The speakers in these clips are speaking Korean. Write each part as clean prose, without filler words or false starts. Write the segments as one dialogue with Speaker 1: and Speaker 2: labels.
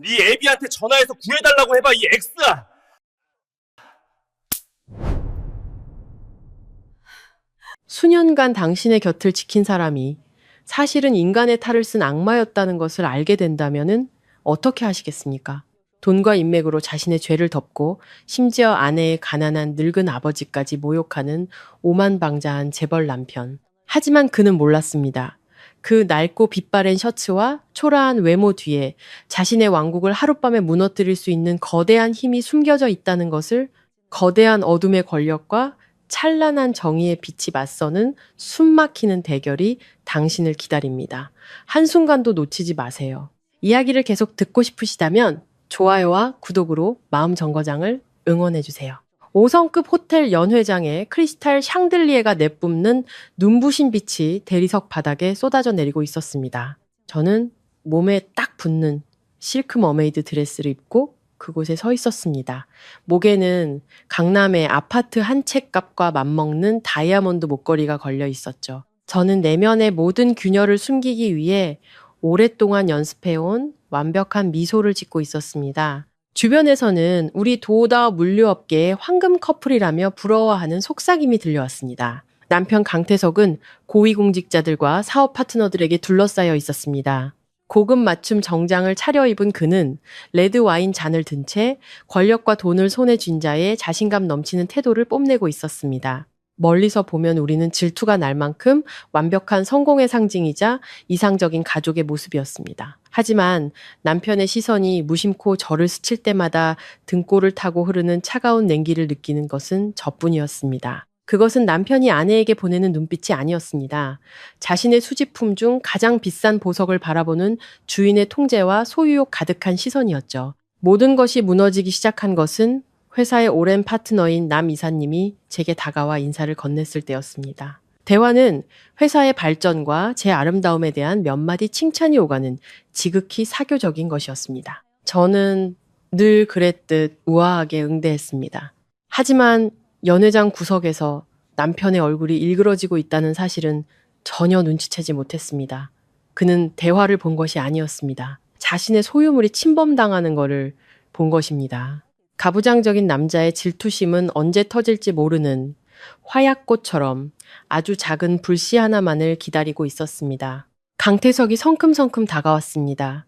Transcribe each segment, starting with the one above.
Speaker 1: 네 애비한테 전화해서 구해달라고 해봐, 이 엑스야!
Speaker 2: 수년간 당신의 곁을 지킨 사람이 사실은 인간의 탈을 쓴 악마였다는 것을 알게 된다면은 어떻게 하시겠습니까? 돈과 인맥으로 자신의 죄를 덮고 심지어 아내의 가난한 늙은 아버지까지 모욕하는 오만방자한 재벌 남편. 하지만 그는 몰랐습니다. 그 낡고 빛바랜 셔츠와 초라한 외모 뒤에 자신의 왕국을 하룻밤에 무너뜨릴 수 있는 거대한 힘이 숨겨져 있다는 것을, 거대한 어둠의 권력과 찬란한 정의의 빛이 맞서는 숨막히는 대결이 당신을 기다립니다. 한순간도 놓치지 마세요. 이야기를 계속 듣고 싶으시다면 좋아요와 구독으로 마음 정거장을 응원해주세요. 5성급 호텔 연회장에 크리스탈 샹들리에가 내뿜는 눈부신 빛이 대리석 바닥에 쏟아져 내리고 있었습니다. 저는 몸에 딱 붙는 실크 머메이드 드레스를 입고 그곳에 서 있었습니다. 목에는 강남의 아파트 한 채 값과 맞먹는 다이아몬드 목걸이가 걸려 있었죠. 저는 내면의 모든 균열을 숨기기 위해 오랫동안 연습해온 완벽한 미소를 짓고 있었습니다. 주변에서는 우리 도어 물류업계의 황금 커플이라며 부러워하는 속삭임이 들려왔습니다. 남편 강태석은 고위공직자들과 사업 파트너들에게 둘러싸여 있었습니다. 고급 맞춤 정장을 차려입은 그는 레드 와인 잔을 든 채 권력과 돈을 손에 쥔 자의 자신감 넘치는 태도를 뽐내고 있었습니다. 멀리서 보면 우리는 질투가 날 만큼 완벽한 성공의 상징이자 이상적인 가족의 모습이었습니다. 하지만 남편의 시선이 무심코 저를 스칠 때마다 등골을 타고 흐르는 차가운 냉기를 느끼는 것은 저뿐이었습니다. 그것은 남편이 아내에게 보내는 눈빛이 아니었습니다. 자신의 수집품 중 가장 비싼 보석을 바라보는 주인의 통제와 소유욕 가득한 시선이었죠. 모든 것이 무너지기 시작한 것은 회사의 오랜 파트너인 남 이사님이 제게 다가와 인사를 건넸을 때였습니다. 대화는 회사의 발전과 제 아름다움에 대한 몇 마디 칭찬이 오가는 지극히 사교적인 것이었습니다. 저는 늘 그랬듯 우아하게 응대했습니다. 하지만 연회장 구석에서 남편의 얼굴이 일그러지고 있다는 사실은 전혀 눈치채지 못했습니다. 그는 대화를 본 것이 아니었습니다. 자신의 소유물이 침범당하는 것을 본 것입니다. 가부장적인 남자의 질투심은 언제 터질지 모르는 화약꽃처럼 아주 작은 불씨 하나만을 기다리고 있었습니다. 강태석이 성큼성큼 다가왔습니다.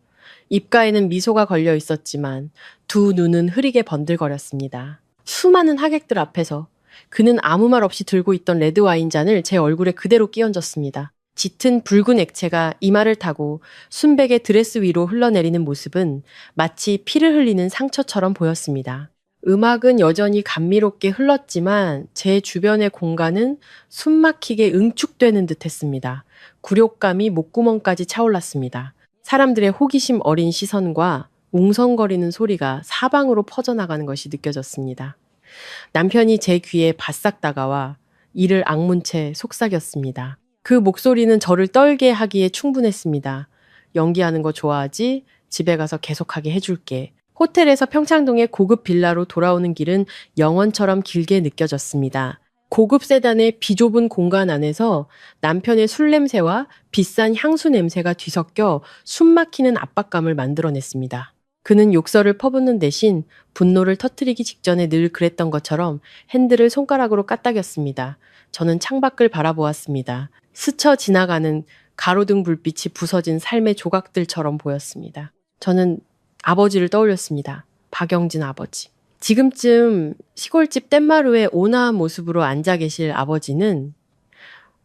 Speaker 2: 입가에는 미소가 걸려 있었지만 두 눈은 흐리게 번들거렸습니다. 수많은 하객들 앞에서 그는 아무 말 없이 들고 있던 레드 와인 잔을 제 얼굴에 그대로 끼얹었습니다. 짙은 붉은 액체가 이마를 타고 순백의 드레스 위로 흘러내리는 모습은 마치 피를 흘리는 상처처럼 보였습니다. 음악은 여전히 감미롭게 흘렀지만 제 주변의 공간은 숨막히게 응축되는 듯 했습니다. 굴욕감이 목구멍까지 차올랐습니다. 사람들의 호기심 어린 시선과 웅성거리는 소리가 사방으로 퍼져나가는 것이 느껴졌습니다. 남편이 제 귀에 바싹 다가와 이를 악문 채 속삭였습니다. 그 목소리는 저를 떨게 하기에 충분했습니다. 연기하는 거 좋아하지? 집에 가서 계속하게 해줄게. 호텔에서 평창동의 고급 빌라로 돌아오는 길은 영원처럼 길게 느껴졌습니다. 고급 세단의 비좁은 공간 안에서 남편의 술 냄새와 비싼 향수 냄새가 뒤섞여 숨막히는 압박감을 만들어냈습니다. 그는 욕설을 퍼붓는 대신 분노를 터뜨리기 직전에 늘 그랬던 것처럼 핸들을 손가락으로 까딱였습니다. 저는 창밖을 바라보았습니다. 스쳐 지나가는 가로등 불빛이 부서진 삶의 조각들처럼 보였습니다. 저는 아버지를 떠올렸습니다. 박영진 아버지. 지금쯤 시골집 뗏마루에 온화한 모습으로 앉아 계실 아버지는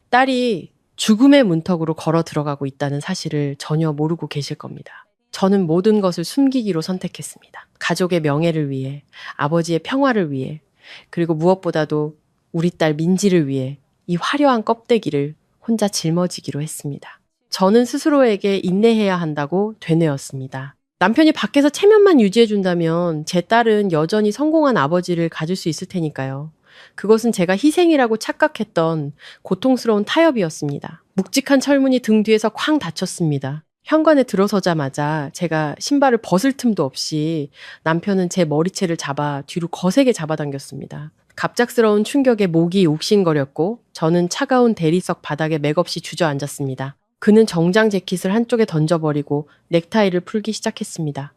Speaker 2: 딸이 죽음의 문턱으로 걸어 들어가고 있다는 사실을 전혀 모르고 계실 겁니다. 저는 모든 것을 숨기기로 선택했습니다. 가족의 명예를 위해, 아버지의 평화를 위해, 그리고 무엇보다도 우리 딸 민지를 위해 이 화려한 껍데기를 혼자 짊어지기로 했습니다. 저는 스스로에게 인내해야 한다고 되뇌었습니다. 남편이 밖에서 체면만 유지해준다면 제 딸은 여전히 성공한 아버지를 가질 수 있을 테니까요. 그것은 제가 희생이라고 착각했던 고통스러운 타협이었습니다. 묵직한 철문이 등 뒤에서 쾅 닫혔습니다. 현관에 들어서자마자 제가 신발을 벗을 틈도 없이 남편은 제 머리채를 잡아 뒤로 거세게 잡아당겼습니다. 갑작스러운 충격에 목이 욱신거렸고 저는 차가운 대리석 바닥에 맥없이 주저앉았습니다. 그는 정장 재킷을 한쪽에 던져버리고 넥타이를 풀기 시작했습니다.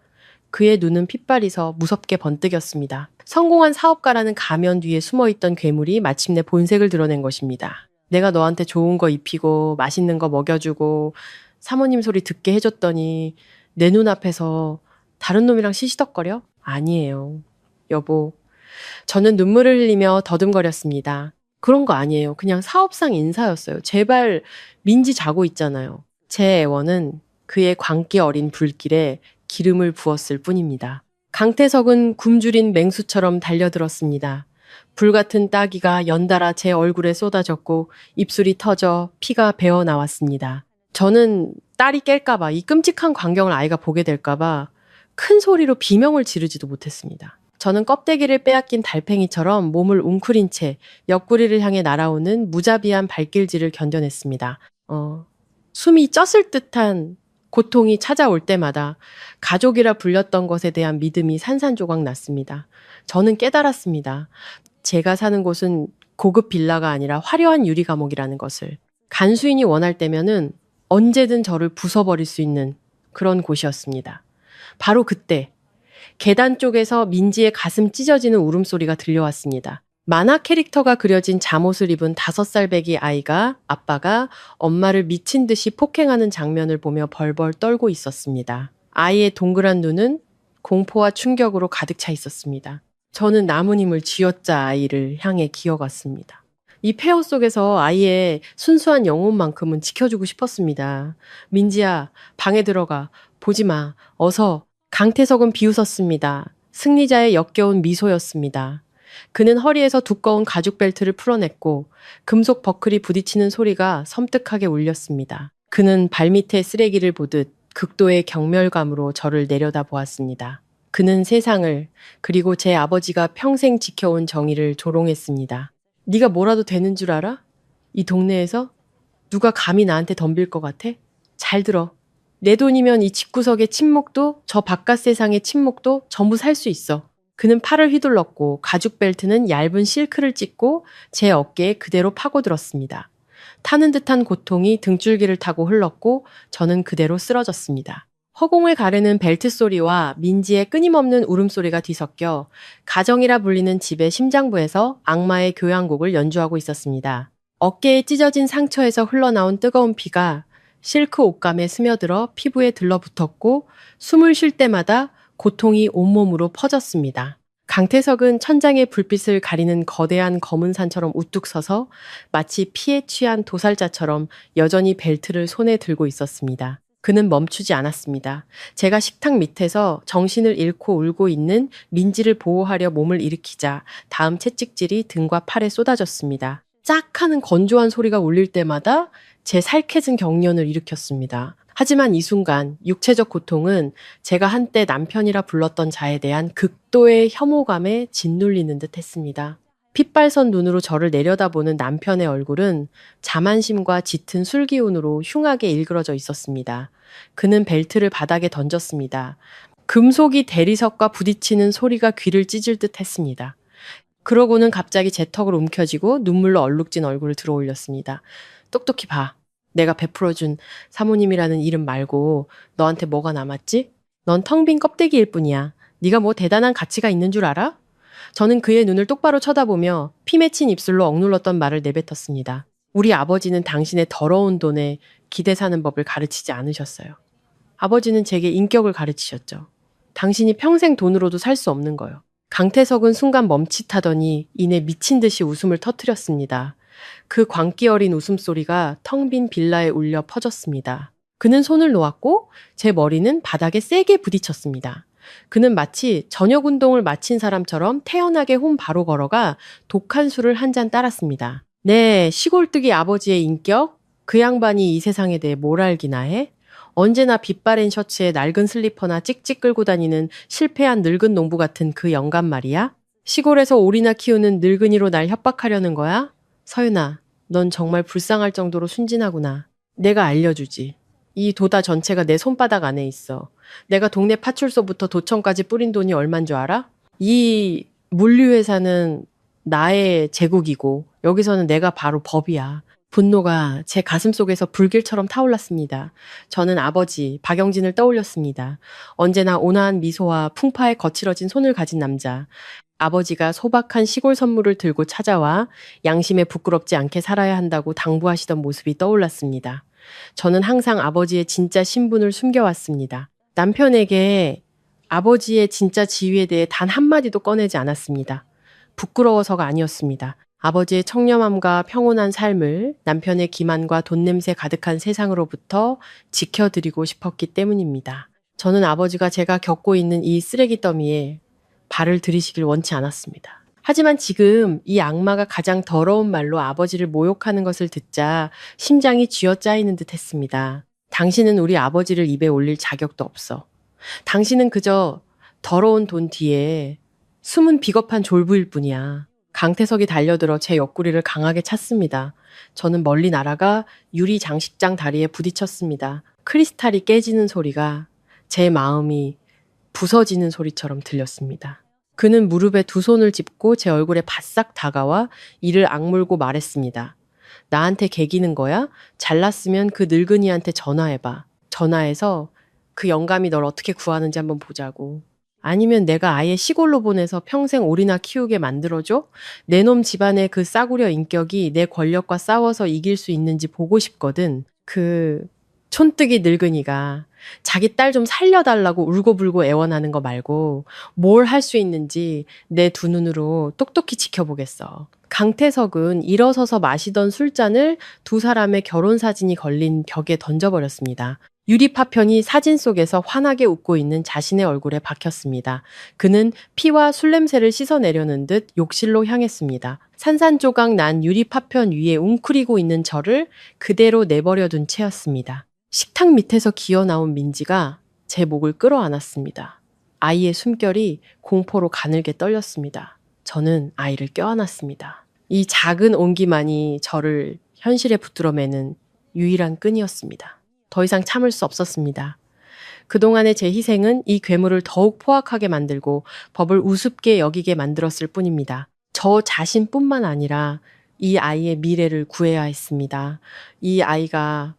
Speaker 2: 그의 눈은 핏발이서 무섭게 번뜩였습니다. 성공한 사업가라는 가면 뒤에 숨어있던 괴물이 마침내 본색을 드러낸 것입니다. 내가 너한테 좋은 거 입히고 맛있는 거 먹여주고 사모님 소리 듣게 해줬더니 내 눈앞에서 다른 놈이랑 시시덕거려? 아니에요. 여보. 저는 눈물을 흘리며 더듬거렸습니다. 그런 거 아니에요. 그냥 사업상 인사였어요. 제발 민지 자고 있잖아요. 제 애원은 그의 광기 어린 불길에 기름을 부었을 뿐입니다. 강태석은 굶주린 맹수처럼 달려들었습니다. 불같은 따기가 연달아 제 얼굴에 쏟아졌고 입술이 터져 피가 배어 나왔습니다. 저는 딸이 깰까봐, 이 끔찍한 광경을 아이가 보게 될까봐 큰 소리로 비명을 지르지도 못했습니다. 저는 껍데기를 빼앗긴 달팽이처럼 몸을 웅크린 채 옆구리를 향해 날아오는 무자비한 발길질을 견뎌냈습니다. 숨이 쪘을 듯한 고통이 찾아올 때마다 가족이라 불렸던 것에 대한 믿음이 산산조각 났습니다. 저는 깨달았습니다. 제가 사는 곳은 고급 빌라가 아니라 화려한 유리 감옥이라는 것을. 간수인이 원할 때면은 언제든 저를 부숴버릴 수 있는 그런 곳이었습니다. 바로 그때 계단 쪽에서 민지의 가슴 찢어지는 울음소리가 들려왔습니다. 만화 캐릭터가 그려진 잠옷을 입은 5살 배기 아이가 아빠가 엄마를 미친 듯이 폭행하는 장면을 보며 벌벌 떨고 있었습니다. 아이의 동그란 눈은 공포와 충격으로 가득 차 있었습니다. 저는 나무님을 쥐어짜 아이를 향해 기어갔습니다. 이 폐허 속에서 아이의 순수한 영혼만큼은 지켜주고 싶었습니다. 민지야, 방에 들어가. 보지 마. 어서. 강태석은 비웃었습니다. 승리자의 역겨운 미소였습니다. 그는 허리에서 두꺼운 가죽 벨트를 풀어냈고 금속 버클이 부딪히는 소리가 섬뜩하게 울렸습니다. 그는 발밑에 쓰레기를 보듯 극도의 경멸감으로 저를 내려다보았습니다. 그는 세상을, 그리고 제 아버지가 평생 지켜온 정의를 조롱했습니다. 네가 뭐라도 되는 줄 알아? 이 동네에서? 누가 감히 나한테 덤빌 것 같아? 잘 들어. 내 돈이면 이 집구석의 침묵도 저 바깥 세상의 침묵도 전부 살 수 있어. 그는 팔을 휘둘렀고 가죽 벨트는 얇은 실크를 찢고 제 어깨에 그대로 파고들었습니다. 타는 듯한 고통이 등줄기를 타고 흘렀고 저는 그대로 쓰러졌습니다. 허공을 가르는 벨트 소리와 민지의 끊임없는 울음소리가 뒤섞여 가정이라 불리는 집의 심장부에서 악마의 교향곡을 연주하고 있었습니다. 어깨에 찢어진 상처에서 흘러나온 뜨거운 피가 실크 옷감에 스며들어 피부에 들러붙었고 숨을 쉴 때마다 고통이 온몸으로 퍼졌습니다. 강태석은 천장의 불빛을 가리는 거대한 검은 산처럼 우뚝 서서 마치 피에 취한 도살자처럼 여전히 벨트를 손에 들고 있었습니다. 그는 멈추지 않았습니다. 제가 식탁 밑에서 정신을 잃고 울고 있는 민지를 보호하려 몸을 일으키자 다음 채찍질이 등과 팔에 쏟아졌습니다. 짝 하는 건조한 소리가 울릴 때마다 제 살쾡은 경련을 일으켰습니다. 하지만 이 순간 육체적 고통은 제가 한때 남편이라 불렀던 자에 대한 극도의 혐오감에 짓눌리는 듯 했습니다. 핏발선 눈으로 저를 내려다보는 남편의 얼굴은 자만심과 짙은 술기운으로 흉하게 일그러져 있었습니다. 그는 벨트를 바닥에 던졌습니다. 금속이 대리석과 부딪히는 소리가 귀를 찢을 듯 했습니다. 그러고는 갑자기 제 턱을 움켜쥐고 눈물로 얼룩진 얼굴을 들어 올렸습니다. 똑똑히 봐. 내가 베풀어준 사모님이라는 이름 말고 너한테 뭐가 남았지? 넌 텅 빈 껍데기일 뿐이야. 네가 뭐 대단한 가치가 있는 줄 알아? 저는 그의 눈을 똑바로 쳐다보며 피 맺힌 입술로 억눌렀던 말을 내뱉었습니다. 우리 아버지는 당신의 더러운 돈에 기대 사는 법을 가르치지 않으셨어요. 아버지는 제게 인격을 가르치셨죠. 당신이 평생 돈으로도 살 수 없는 거요. 강태석은 순간 멈칫하더니 이내 미친 듯이 웃음을 터뜨렸습니다. 그 광기 어린 웃음소리가 텅 빈 빌라에 울려 퍼졌습니다. 그는 손을 놓았고 제 머리는 바닥에 세게 부딪혔습니다. 그는 마치 저녁 운동을 마친 사람처럼 태연하게 홈 바로 걸어가 독한 술을 한 잔 따랐습니다. 네, 시골뜨기 아버지의 인격? 그 양반이 이 세상에 대해 뭘 알기나 해? 언제나 빛바랜 셔츠에 낡은 슬리퍼나 찍찍 끌고 다니는 실패한 늙은 농부 같은 그 영감 말이야? 시골에서 오리나 키우는 늙은이로 날 협박하려는 거야? 서윤아, 넌 정말 불쌍할 정도로 순진하구나. 내가 알려주지. 이 도다 전체가 내 손바닥 안에 있어. 내가 동네 파출소부터 도청까지 뿌린 돈이 얼만 줄 알아? 이 물류회사는 나의 제국이고 여기서는 내가 바로 법이야. 분노가 제 가슴 속에서 불길처럼 타올랐습니다. 저는 아버지, 박영진을 떠올렸습니다. 언제나 온화한 미소와 풍파에 거칠어진 손을 가진 남자. 아버지가 소박한 시골 선물을 들고 찾아와 양심에 부끄럽지 않게 살아야 한다고 당부하시던 모습이 떠올랐습니다. 저는 항상 아버지의 진짜 신분을 숨겨왔습니다. 남편에게 아버지의 진짜 지위에 대해 단 한마디도 꺼내지 않았습니다. 부끄러워서가 아니었습니다. 아버지의 청렴함과 평온한 삶을 남편의 기만과 돈 냄새 가득한 세상으로부터 지켜드리고 싶었기 때문입니다. 저는 아버지가 제가 겪고 있는 이 쓰레기 더미에 발을 들이시길 원치 않았습니다. 하지만 지금 이 악마가 가장 더러운 말로 아버지를 모욕하는 것을 듣자 심장이 쥐어짜이는 듯 했습니다. 당신은 우리 아버지를 입에 올릴 자격도 없어. 당신은 그저 더러운 돈 뒤에 숨은 비겁한 졸부일 뿐이야. 강태석이 달려들어 제 옆구리를 강하게 찼습니다. 저는 멀리 날아가 유리 장식장 다리에 부딪혔습니다. 크리스탈이 깨지는 소리가 제 마음이 부서지는 소리처럼 들렸습니다. 그는 무릎에 두 손을 짚고 제 얼굴에 바싹 다가와 이를 악물고 말했습니다. 나한테 개기는 거야? 잘났으면 그 늙은이한테 전화해봐. 전화해서 그 영감이 널 어떻게 구하는지 한번 보자고. 아니면 내가 아예 시골로 보내서 평생 오리나 키우게 만들어줘? 내 놈 집안의 그 싸구려 인격이 내 권력과 싸워서 이길 수 있는지 보고 싶거든. 그 촌뜨기 늙은이가 자기 딸 좀 살려달라고 울고불고 애원하는 거 말고 뭘 할 수 있는지 내 두 눈으로 똑똑히 지켜보겠어. 강태석은 일어서서 마시던 술잔을 두 사람의 결혼 사진이 걸린 벽에 던져버렸습니다. 유리 파편이 사진 속에서 환하게 웃고 있는 자신의 얼굴에 박혔습니다. 그는 피와 술 냄새를 씻어내려는 듯 욕실로 향했습니다. 산산조각 난 유리 파편 위에 웅크리고 있는 저를 그대로 내버려둔 채였습니다. 식탁 밑에서 기어나온 민지가 제 목을 끌어안았습니다. 아이의 숨결이 공포로 가늘게 떨렸습니다. 저는 아이를 껴안았습니다. 이 작은 온기만이 저를 현실에 붙들어매는 유일한 끈이었습니다. 더 이상 참을 수 없었습니다. 그동안의 제 희생은 이 괴물을 더욱 포악하게 만들고 법을 우습게 여기게 만들었을 뿐입니다. 저 자신뿐만 아니라 이 아이의 미래를 구해야 했습니다. 이 아이가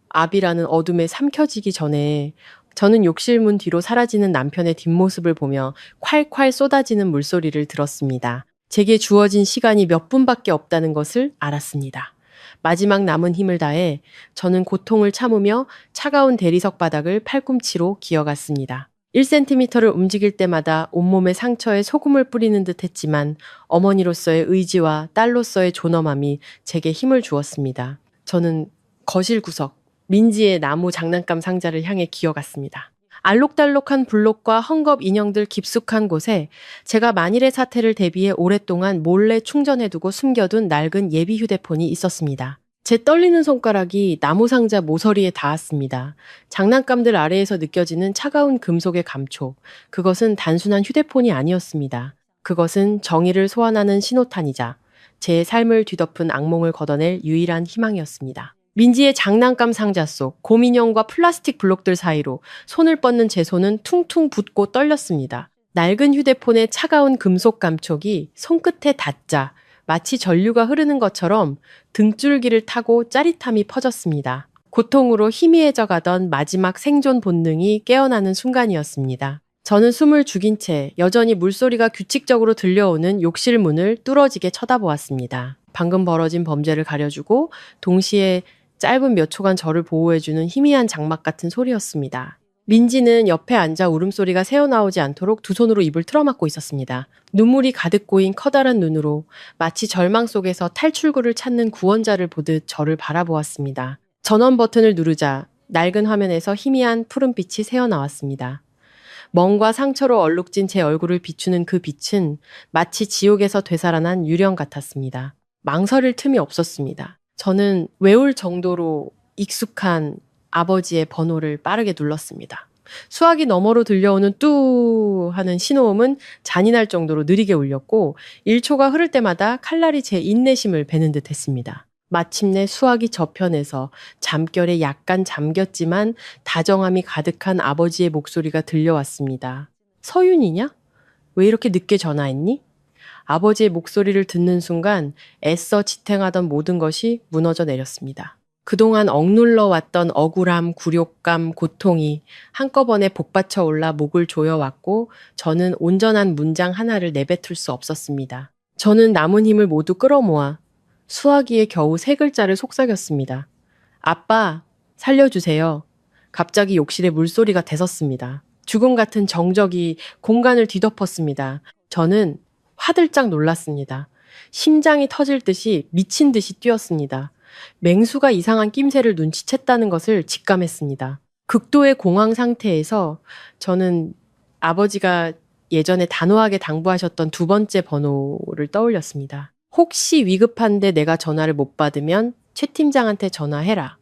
Speaker 2: 압이라는 어둠에 삼켜지기 전에 저는 욕실 문 뒤로 사라지는 남편의 뒷모습을 보며 콸콸 쏟아지는 물소리를 들었습니다. 제게 주어진 시간이 몇 분밖에 없다는 것을 알았습니다. 마지막 남은 힘을 다해 저는 고통을 참으며 차가운 대리석 바닥을 팔꿈치로 기어갔습니다. 1cm를 움직일 때마다 온몸의 상처에 소금을 뿌리는 듯 했지만 어머니로서의 의지와 딸로서의 존엄함이 제게 힘을 주었습니다. 저는 거실 구석, 민지의 나무 장난감 상자를 향해 기어갔습니다. 알록달록한 블록과 헝겊 인형들 깊숙한 곳에 제가 만일의 사태를 대비해 오랫동안 몰래 충전해두고 숨겨둔 낡은 예비 휴대폰이 있었습니다. 제 떨리는 손가락이 나무 상자 모서리에 닿았습니다. 장난감들 아래에서 느껴지는 차가운 금속의 감촉. 그것은 단순한 휴대폰이 아니었습니다. 그것은 정의를 소환하는 신호탄이자 제 삶을 뒤덮은 악몽을 걷어낼 유일한 희망이었습니다. 민지의 장난감 상자 속 곰인형과 플라스틱 블록들 사이로 손을 뻗는 제 손은 퉁퉁 붓고 떨렸습니다. 낡은 휴대폰의 차가운 금속 감촉이 손끝에 닿자 마치 전류가 흐르는 것처럼 등줄기를 타고 짜릿함이 퍼졌습니다. 고통으로 희미해져 가던 마지막 생존 본능이 깨어나는 순간이었습니다. 저는 숨을 죽인 채 여전히 물소리가 규칙적으로 들려오는 욕실 문을 뚫어지게 쳐다보았습니다. 방금 벌어진 범죄를 가려주고 동시에 짧은 몇 초간 저를 보호해주는 희미한 장막 같은 소리였습니다. 민지는 옆에 앉아 울음소리가 새어나오지 않도록 두 손으로 입을 틀어막고 있었습니다. 눈물이 가득 고인 커다란 눈으로 마치 절망 속에서 탈출구를 찾는 구원자를 보듯 저를 바라보았습니다. 전원 버튼을 누르자 낡은 화면에서 희미한 푸른빛이 새어나왔습니다. 멍과 상처로 얼룩진 제 얼굴을 비추는 그 빛은 마치 지옥에서 되살아난 유령 같았습니다. 망설일 틈이 없었습니다. 저는 외울 정도로 익숙한 아버지의 번호를 빠르게 눌렀습니다. 수화기 너머로 들려오는 뚜 하는 신호음은 잔인할 정도로 느리게 울렸고 1초가 흐를 때마다 칼날이 제 인내심을 베는 듯 했습니다. 마침내 수화기 저편에서 잠결에 약간 잠겼지만 다정함이 가득한 아버지의 목소리가 들려왔습니다. 서윤이냐? 왜 이렇게 늦게 전화했니? 아버지의 목소리를 듣는 순간 애써 지탱하던 모든 것이 무너져 내렸습니다. 그동안 억눌러 왔던 억울함, 굴욕감, 고통이 한꺼번에 복받쳐 올라 목을 조여왔고 저는 온전한 문장 하나를 내뱉을 수 없었습니다. 저는 남은 힘을 모두 끌어모아 수화기에 겨우 세 글자를 속삭였습니다. 아빠, 살려주세요. 갑자기 욕실에 물소리가 대섰습니다. 죽음 같은 정적이 공간을 뒤덮었습니다. 저는 화들짝 놀랐습니다. 심장이 터질 듯이 미친 듯이 뛰었습니다. 맹수가 이상한 낌새를 눈치챘다는 것을 직감했습니다. 극도의 공황 상태에서 저는 아버지가 예전에 단호하게 당부하셨던 두 번째 번호를 떠올렸습니다. 혹시 위급한데 내가 전화를 못 받으면 최 팀장한테 전화해라.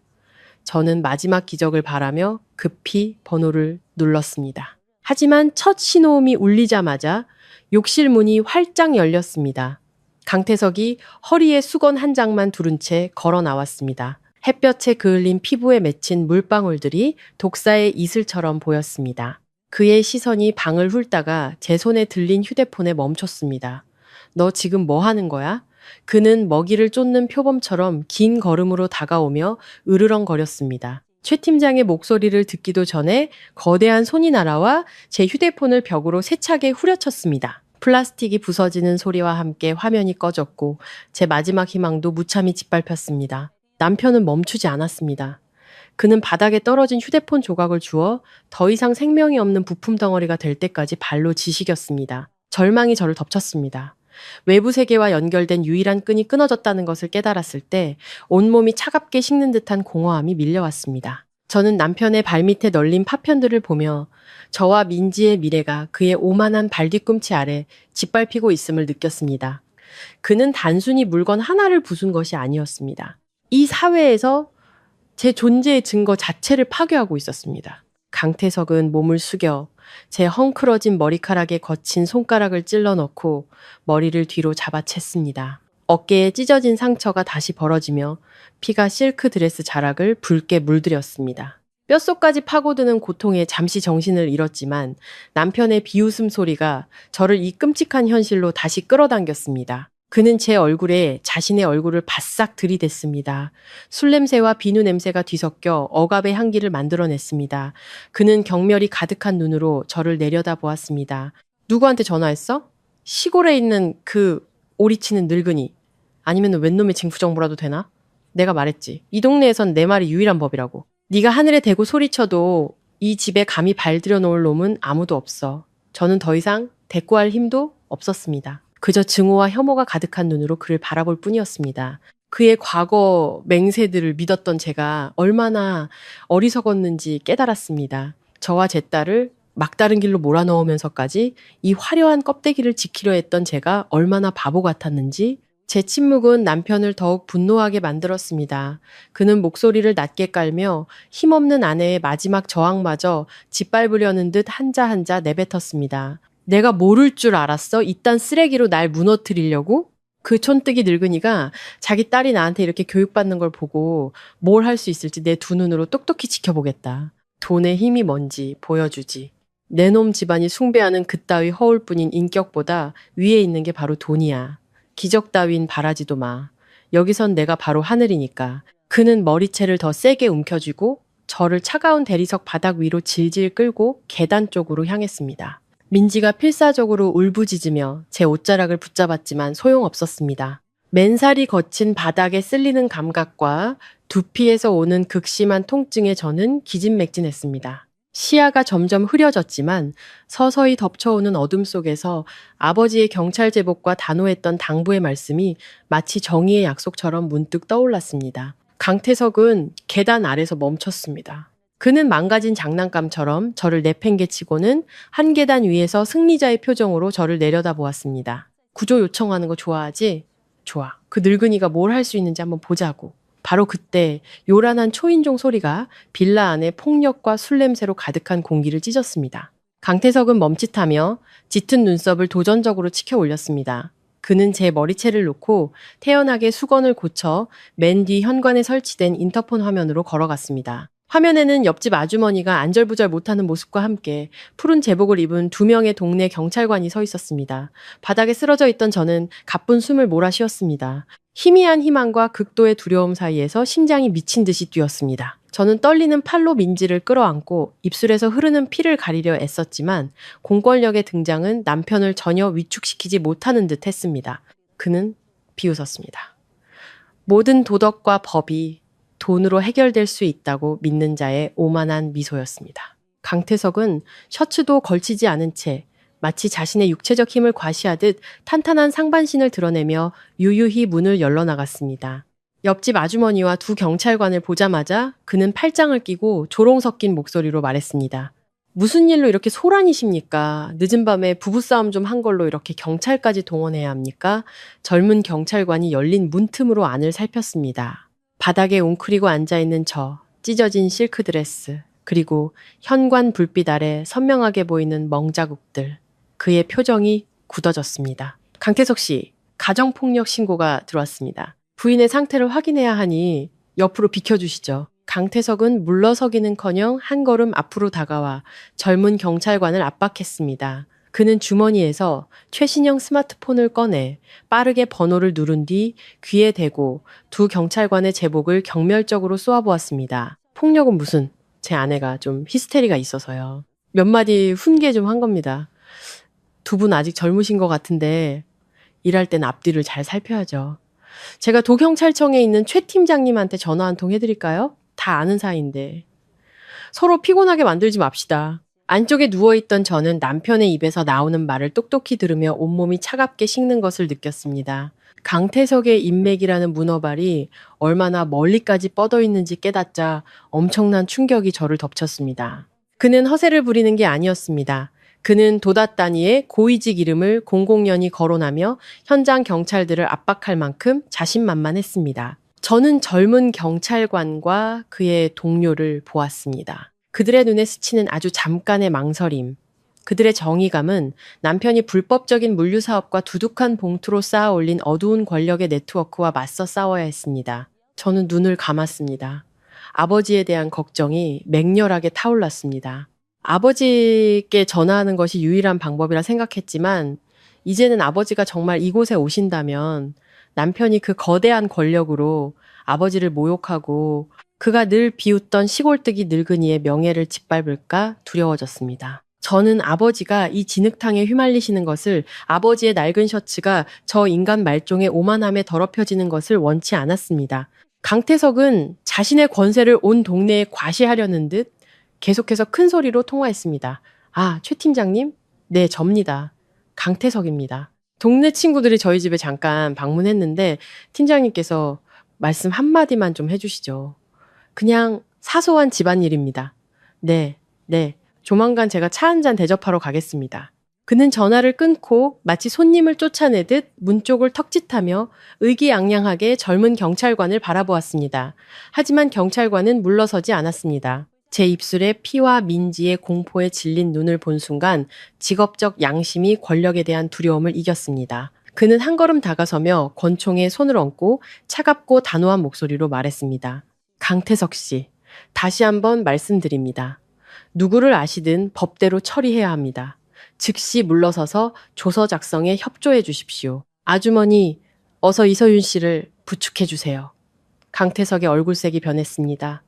Speaker 2: 저는 마지막 기적을 바라며 급히 번호를 눌렀습니다. 하지만 첫 신호음이 울리자마자 욕실 문이 활짝 열렸습니다. 강태석이 허리에 수건 한 장만 두른 채 걸어 나왔습니다. 햇볕에 그을린 피부에 맺힌 물방울들이 독사의 이슬처럼 보였습니다. 그의 시선이 방을 훑다가 제 손에 들린 휴대폰에 멈췄습니다. 너 지금 뭐 하는 거야? 그는 먹이를 쫓는 표범처럼 긴 걸음으로 다가오며 으르렁거렸습니다. 최 팀장의 목소리를 듣기도 전에 거대한 손이 날아와 제 휴대폰을 벽으로 세차게 후려쳤습니다. 플라스틱이 부서지는 소리와 함께 화면이 꺼졌고 제 마지막 희망도 무참히 짓밟혔습니다. 남편은 멈추지 않았습니다. 그는 바닥에 떨어진 휴대폰 조각을 주워 더 이상 생명이 없는 부품 덩어리가 될 때까지 발로 지시겼습니다. 절망이 저를 덮쳤습니다. 외부 세계와 연결된 유일한 끈이 끊어졌다는 것을 깨달았을 때 온몸이 차갑게 식는 듯한 공허함이 밀려왔습니다. 저는 남편의 발밑에 널린 파편들을 보며 저와 민지의 미래가 그의 오만한 발뒤꿈치 아래 짓밟히고 있음을 느꼈습니다. 그는 단순히 물건 하나를 부순 것이 아니었습니다. 이 사회에서 제 존재의 증거 자체를 파괴하고 있었습니다. 강태석은 몸을 숙여 제 헝클어진 머리카락에 거친 손가락을 찔러 넣고 머리를 뒤로 잡아챘습니다. 어깨에 찢어진 상처가 다시 벌어지며 피가 실크 드레스 자락을 붉게 물들였습니다. 뼛속까지 파고드는 고통에 잠시 정신을 잃었지만 남편의 비웃음 소리가 저를 이 끔찍한 현실로 다시 끌어당겼습니다. 그는 제 얼굴에 자신의 얼굴을 바싹 들이댔습니다. 술 냄새와 비누 냄새가 뒤섞여 억압의 향기를 만들어냈습니다. 그는 경멸이 가득한 눈으로 저를 내려다보았습니다. 누구한테 전화했어? 시골에 있는 그 오리치는 늙은이. 아니면 웬놈의 징후정보라도 되나? 내가 말했지. 이 동네에선 내 말이 유일한 법이라고. 네가 하늘에 대고 소리쳐도 이 집에 감히 발들여 놓을 놈은 아무도 없어. 저는 더 이상 대꾸할 힘도 없었습니다. 그저 증오와 혐오가 가득한 눈으로 그를 바라볼 뿐이었습니다. 그의 과거 맹세들을 믿었던 제가 얼마나 어리석었는지 깨달았습니다. 저와 제 딸을 막다른 길로 몰아넣으면서까지 이 화려한 껍데기를 지키려 했던 제가 얼마나 바보 같았는지 제 침묵은 남편을 더욱 분노하게 만들었습니다. 그는 목소리를 낮게 깔며 힘없는 아내의 마지막 저항마저 짓밟으려는 듯 한자 한자 내뱉었습니다. 내가 모를 줄 알았어? 이딴 쓰레기로 날 무너뜨리려고? 그 촌뜨기 늙은이가 자기 딸이 나한테 이렇게 교육받는 걸 보고 뭘 할 수 있을지 내 두 눈으로 똑똑히 지켜보겠다. 돈의 힘이 뭔지 보여주지. 내 놈 집안이 숭배하는 그따위 허울뿐인 인격보다 위에 있는 게 바로 돈이야. 기적 따윈 바라지도 마. 여기선 내가 바로 하늘이니까. 그는 머리채를 더 세게 움켜쥐고 저를 차가운 대리석 바닥 위로 질질 끌고 계단 쪽으로 향했습니다. 민지가 필사적으로 울부짖으며 제 옷자락을 붙잡았지만 소용없었습니다. 맨살이 거친 바닥에 쓸리는 감각과 두피에서 오는 극심한 통증에 저는 기진맥진했습니다. 시야가 점점 흐려졌지만 서서히 덮쳐오는 어둠 속에서 아버지의 경찰 제복과 단호했던 당부의 말씀이 마치 정의의 약속처럼 문득 떠올랐습니다. 강태석은 계단 아래서 멈췄습니다. 그는 망가진 장난감처럼 저를 내팽개치고는 한 계단 위에서 승리자의 표정으로 저를 내려다보았습니다. 구조 요청하는 거 좋아하지? 좋아. 그 늙은이가 뭘 할 수 있는지 한번 보자고. 바로 그때 요란한 초인종 소리가 빌라 안에 폭력과 술 냄새로 가득한 공기를 찢었습니다. 강태석은 멈칫하며 짙은 눈썹을 도전적으로 치켜 올렸습니다. 그는 제 머리채를 놓고 태연하게 수건을 고쳐 맨 뒤 현관에 설치된 인터폰 화면으로 걸어갔습니다. 화면에는 옆집 아주머니가 안절부절 못하는 모습과 함께 푸른 제복을 입은 2명의 동네 경찰관이 서 있었습니다. 바닥에 쓰러져 있던 저는 가쁜 숨을 몰아쉬었습니다. 희미한 희망과 극도의 두려움 사이에서 심장이 미친 듯이 뛰었습니다. 저는 떨리는 팔로 민지를 끌어안고 입술에서 흐르는 피를 가리려 애썼지만 공권력의 등장은 남편을 전혀 위축시키지 못하는 듯 했습니다. 그는 비웃었습니다. 모든 도덕과 법이 돈으로 해결될 수 있다고 믿는 자의 오만한 미소였습니다. 강태석은 셔츠도 걸치지 않은 채 마치 자신의 육체적 힘을 과시하듯 탄탄한 상반신을 드러내며 유유히 문을 열러 나갔습니다. 옆집 아주머니와 2 경찰관을 보자마자 그는 팔짱을 끼고 조롱 섞인 목소리로 말했습니다. 무슨 일로 이렇게 소란이십니까? 늦은 밤에 부부싸움 좀 한 걸로 이렇게 경찰까지 동원해야 합니까? 젊은 경찰관이 열린 문틈으로 안을 살폈습니다. 바닥에 웅크리고 앉아있는 저, 찢어진 실크드레스, 그리고 현관 불빛 아래 선명하게 보이는 멍자국들. 그의 표정이 굳어졌습니다. 강태석 씨, 가정폭력 신고가 들어왔습니다. 부인의 상태를 확인해야 하니 옆으로 비켜주시죠. 강태석은 물러서기는커녕 한 걸음 앞으로 다가와 젊은 경찰관을 압박했습니다. 그는 주머니에서 최신형 스마트폰을 꺼내 빠르게 번호를 누른 뒤 귀에 대고 2 경찰관의 제복을 경멸적으로 쏘아보았습니다. 폭력은 무슨, 제 아내가 좀 히스테리가 있어서요. 몇 마디 훈계 좀 한 겁니다. 2 분 아직 젊으신 것 같은데 일할 땐 앞뒤를 잘 살펴야죠. 제가 도경찰청에 있는 최 팀장님한테 전화 한 통 해드릴까요? 다 아는 사이인데. 서로 피곤하게 만들지 맙시다. 안쪽에 누워있던 저는 남편의 입에서 나오는 말을 똑똑히 들으며 온몸이 차갑게 식는 것을 느꼈습니다. 강태석의 인맥이라는 문어발이 얼마나 멀리까지 뻗어 있는지 깨닫자 엄청난 충격이 저를 덮쳤습니다. 그는 허세를 부리는 게 아니었습니다. 그는 도닷 단위의 고위직 이름을 공공연히 거론하며 현장 경찰들을 압박할 만큼 자신만만했습니다. 저는 젊은 경찰관과 그의 동료를 보았습니다. 그들의 눈에 스치는 아주 잠깐의 망설임. 그들의 정의감은 남편이 불법적인 물류사업과 두둑한 봉투로 쌓아 올린 어두운 권력의 네트워크와 맞서 싸워야 했습니다. 저는 눈을 감았습니다. 아버지에 대한 걱정이 맹렬하게 타올랐습니다. 아버지께 전화하는 것이 유일한 방법이라 생각했지만 이제는 아버지가 정말 이곳에 오신다면 남편이 그 거대한 권력으로 아버지를 모욕하고 그가 늘 비웃던 시골뜨기 늙은이의 명예를 짓밟을까 두려워졌습니다. 저는 아버지가 이 진흙탕에 휘말리시는 것을, 아버지의 낡은 셔츠가 저 인간 말종의 오만함에 더럽혀지는 것을 원치 않았습니다. 강태석은 자신의 권세를 온 동네에 과시하려는 듯 계속해서 큰 소리로 통화했습니다. 아, 최 팀장님? 네, 접니다. 강태석입니다. 동네 친구들이 저희 집에 잠깐 방문했는데 팀장님께서 말씀 한마디만 좀 해주시죠. 그냥 사소한 집안일입니다. 네. 조만간 제가 차 한잔 대접하러 가겠습니다. 그는 전화를 끊고 마치 손님을 쫓아내듯 문 쪽을 턱짓하며 의기양양하게 젊은 경찰관을 바라보았습니다. 하지만 경찰관은 물러서지 않았습니다. 제 입술에 피와 민지의 공포에 질린 눈을 본 순간 직업적 양심이 권력에 대한 두려움을 이겼습니다. 그는 한 걸음 다가서며 권총에 손을 얹고 차갑고 단호한 목소리로 말했습니다. 강태석 씨, 다시 한번 말씀드립니다. 누구를 아시든 법대로 처리해야 합니다. 즉시 물러서서 조서 작성에 협조해 주십시오. 아주머니, 어서 이서윤 씨를 부축해 주세요. 강태석의 얼굴색이 변했습니다.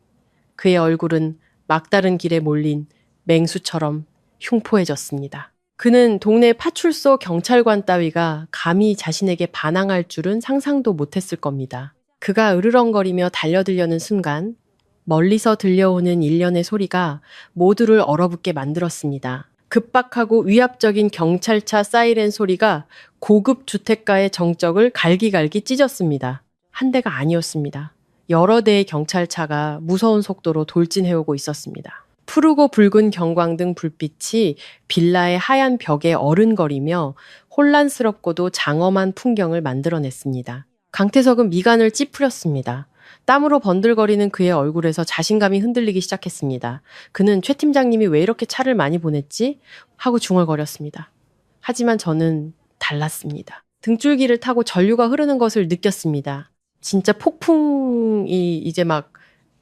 Speaker 2: 그의 얼굴은 막다른 길에 몰린 맹수처럼 흉포해졌습니다. 그는 동네 파출소 경찰관 따위가 감히 자신에게 반항할 줄은 상상도 못했을 겁니다. 그가 으르렁거리며 달려들려는 순간 멀리서 들려오는 일련의 소리가 모두를 얼어붙게 만들었습니다. 급박하고 위압적인 경찰차 사이렌 소리가 고급 주택가의 정적을 갈기갈기 찢었습니다. 한 대가 아니었습니다. 여러 대의 경찰차가 무서운 속도로 돌진해오고 있었습니다. 푸르고 붉은 경광등 불빛이 빌라의 하얀 벽에 어른거리며 혼란스럽고도 장엄한 풍경을 만들어냈습니다. 강태석은 미간을 찌푸렸습니다. 땀으로 번들거리는 그의 얼굴에서 자신감이 흔들리기 시작했습니다. 그는 최 팀장님이 왜 이렇게 차를 많이 보냈지? 하고 중얼거렸습니다. 하지만 저는 달랐습니다. 등줄기를 타고 전류가 흐르는 것을 느꼈습니다. 진짜 폭풍이 이제 막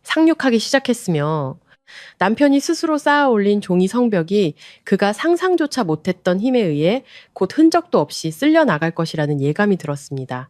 Speaker 2: 상륙하기 시작했으며 남편이 스스로 쌓아 올린 종이 성벽이 그가 상상조차 못했던 힘에 의해 곧 흔적도 없이 쓸려 나갈 것이라는 예감이 들었습니다.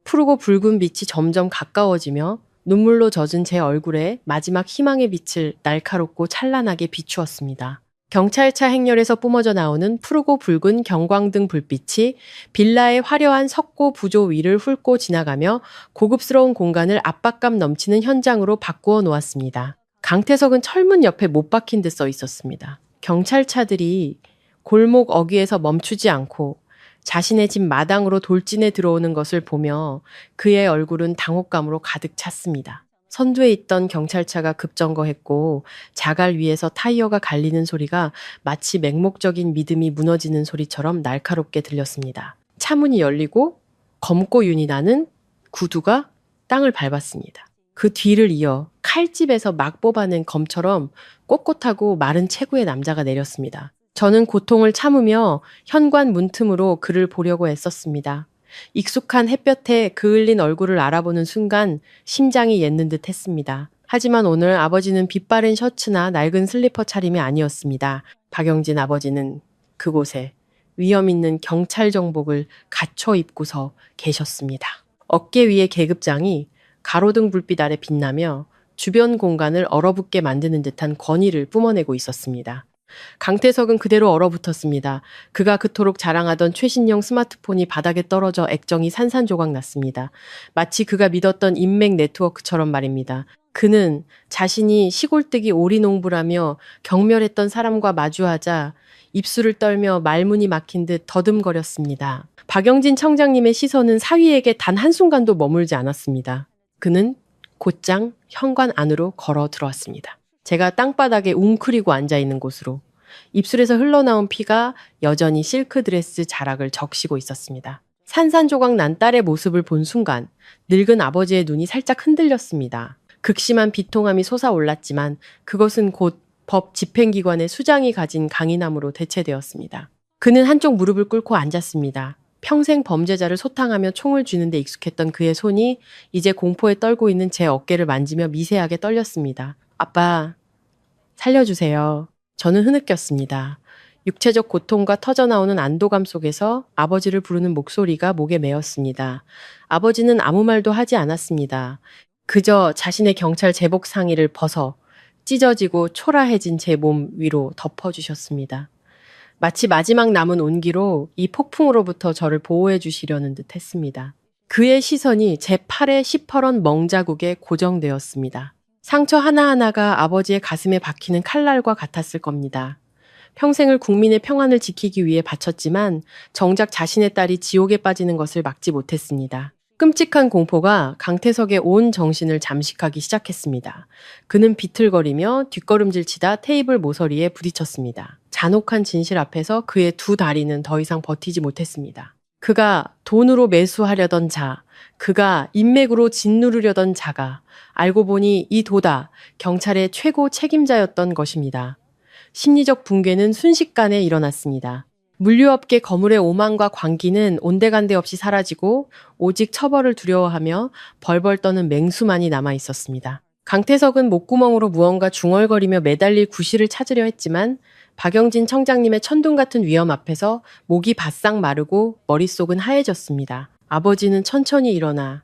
Speaker 2: 푸르고 붉은 빛이 점점 가까워지며 눈물로 젖은 제 얼굴에 마지막 희망의 빛을 날카롭고 찬란하게 비추었습니다. 경찰차 행렬에서 뿜어져 나오는 푸르고 붉은 경광등 불빛이 빌라의 화려한 석고 부조 위를 훑고 지나가며 고급스러운 공간을 압박감 넘치는 현장으로 바꾸어 놓았습니다. 강태석은 철문 옆에 못 박힌 듯 써 있었습니다. 경찰차들이 골목 어귀에서 멈추지 않고 자신의 집 마당으로 돌진해 들어오는 것을 보며 그의 얼굴은 당혹감으로 가득 찼습니다. 선두에 있던 경찰차가 급정거했고 자갈 위에서 타이어가 갈리는 소리가 마치 맹목적인 믿음이 무너지는 소리처럼 날카롭게 들렸습니다. 차문이 열리고 검고 윤이 나는 구두가 땅을 밟았습니다. 그 뒤를 이어 칼집에서 막 뽑아낸 검처럼 꼿꼿하고 마른 체구의 남자가 내렸습니다. 저는 고통을 참으며 현관 문틈으로 그를 보려고 애썼습니다. 익숙한 햇볕에 그을린 얼굴을 알아보는 순간 심장이 옌는 듯 했습니다. 하지만 오늘 아버지는 빛바랜 셔츠나 낡은 슬리퍼 차림이 아니었습니다. 박영진 아버지는 그곳에 위험 있는 경찰 정복을 갖춰 입고서 계셨습니다. 어깨 위의 계급장이 가로등 불빛 아래 빛나며 주변 공간을 얼어붙게 만드는 듯한 권위를 뿜어내고 있었습니다. 강태석은 그대로 얼어붙었습니다. 그가 그토록 자랑하던 최신형 스마트폰이 바닥에 떨어져 액정이 산산조각 났습니다. 마치 그가 믿었던 인맥 네트워크처럼 말입니다. 그는 자신이 시골뜨기 오리농부라며 경멸했던 사람과 마주하자 입술을 떨며 말문이 막힌 듯 더듬거렸습니다. 박영진 청장님의 시선은 사위에게 단 한순간도 머물지 않았습니다. 그는 곧장 현관 안으로 걸어 들어왔습니다. 제가 땅바닥에 웅크리고 앉아있는 곳으로 입술에서 흘러나온 피가 여전히 실크드레스 자락을 적시고 있었습니다. 산산조각 난 딸의 모습을 본 순간 늙은 아버지의 눈이 살짝 흔들렸습니다. 극심한 비통함이 솟아올랐지만 그것은 곧 법 집행기관의 수장이 가진 강인함으로 대체되었습니다. 그는 한쪽 무릎을 꿇고 앉았습니다. 평생 범죄자를 소탕하며 총을 쥐는 데 익숙했던 그의 손이 이제 공포에 떨고 있는 제 어깨를 만지며 미세하게 떨렸습니다. 아빠, 살려주세요. 저는 흐느꼈습니다. 육체적 고통과 터져나오는 안도감 속에서 아버지를 부르는 목소리가 목에 메었습니다. 아버지는 아무 말도 하지 않았습니다. 그저 자신의 경찰 제복 상의를 벗어 찢어지고 초라해진 제 몸 위로 덮어주셨습니다. 마치 마지막 남은 온기로 이 폭풍으로부터 저를 보호해 주시려는 듯 했습니다. 그의 시선이 제 팔의 시퍼런 멍자국에 고정되었습니다. 상처 하나하나가 아버지의 가슴에 박히는 칼날과 같았을 겁니다. 평생을 국민의 평안을 지키기 위해 바쳤지만 정작 자신의 딸이 지옥에 빠지는 것을 막지 못했습니다. 끔찍한 공포가 강태석의 온 정신을 잠식하기 시작했습니다. 그는 비틀거리며 뒷걸음질치다 테이블 모서리에 부딪혔습니다. 잔혹한 진실 앞에서 그의 두 다리는 더 이상 버티지 못했습니다. 그가 돈으로 매수하려던 자, 그가 인맥으로 짓누르려던 자가 알고 보니 이 도다 경찰의 최고 책임자였던 것입니다. 심리적 붕괴는 순식간에 일어났습니다. 물류업계 거물의 오만과 광기는 온데간데 없이 사라지고 오직 처벌을 두려워하며 벌벌 떠는 맹수만이 남아 있었습니다. 강태석은 목구멍으로 무언가 중얼거리며 매달릴 구실을 찾으려 했지만 박영진 청장님의 천둥 같은 위험 앞에서 목이 바싹 마르고 머릿속은 하얘졌습니다. 아버지는 천천히 일어나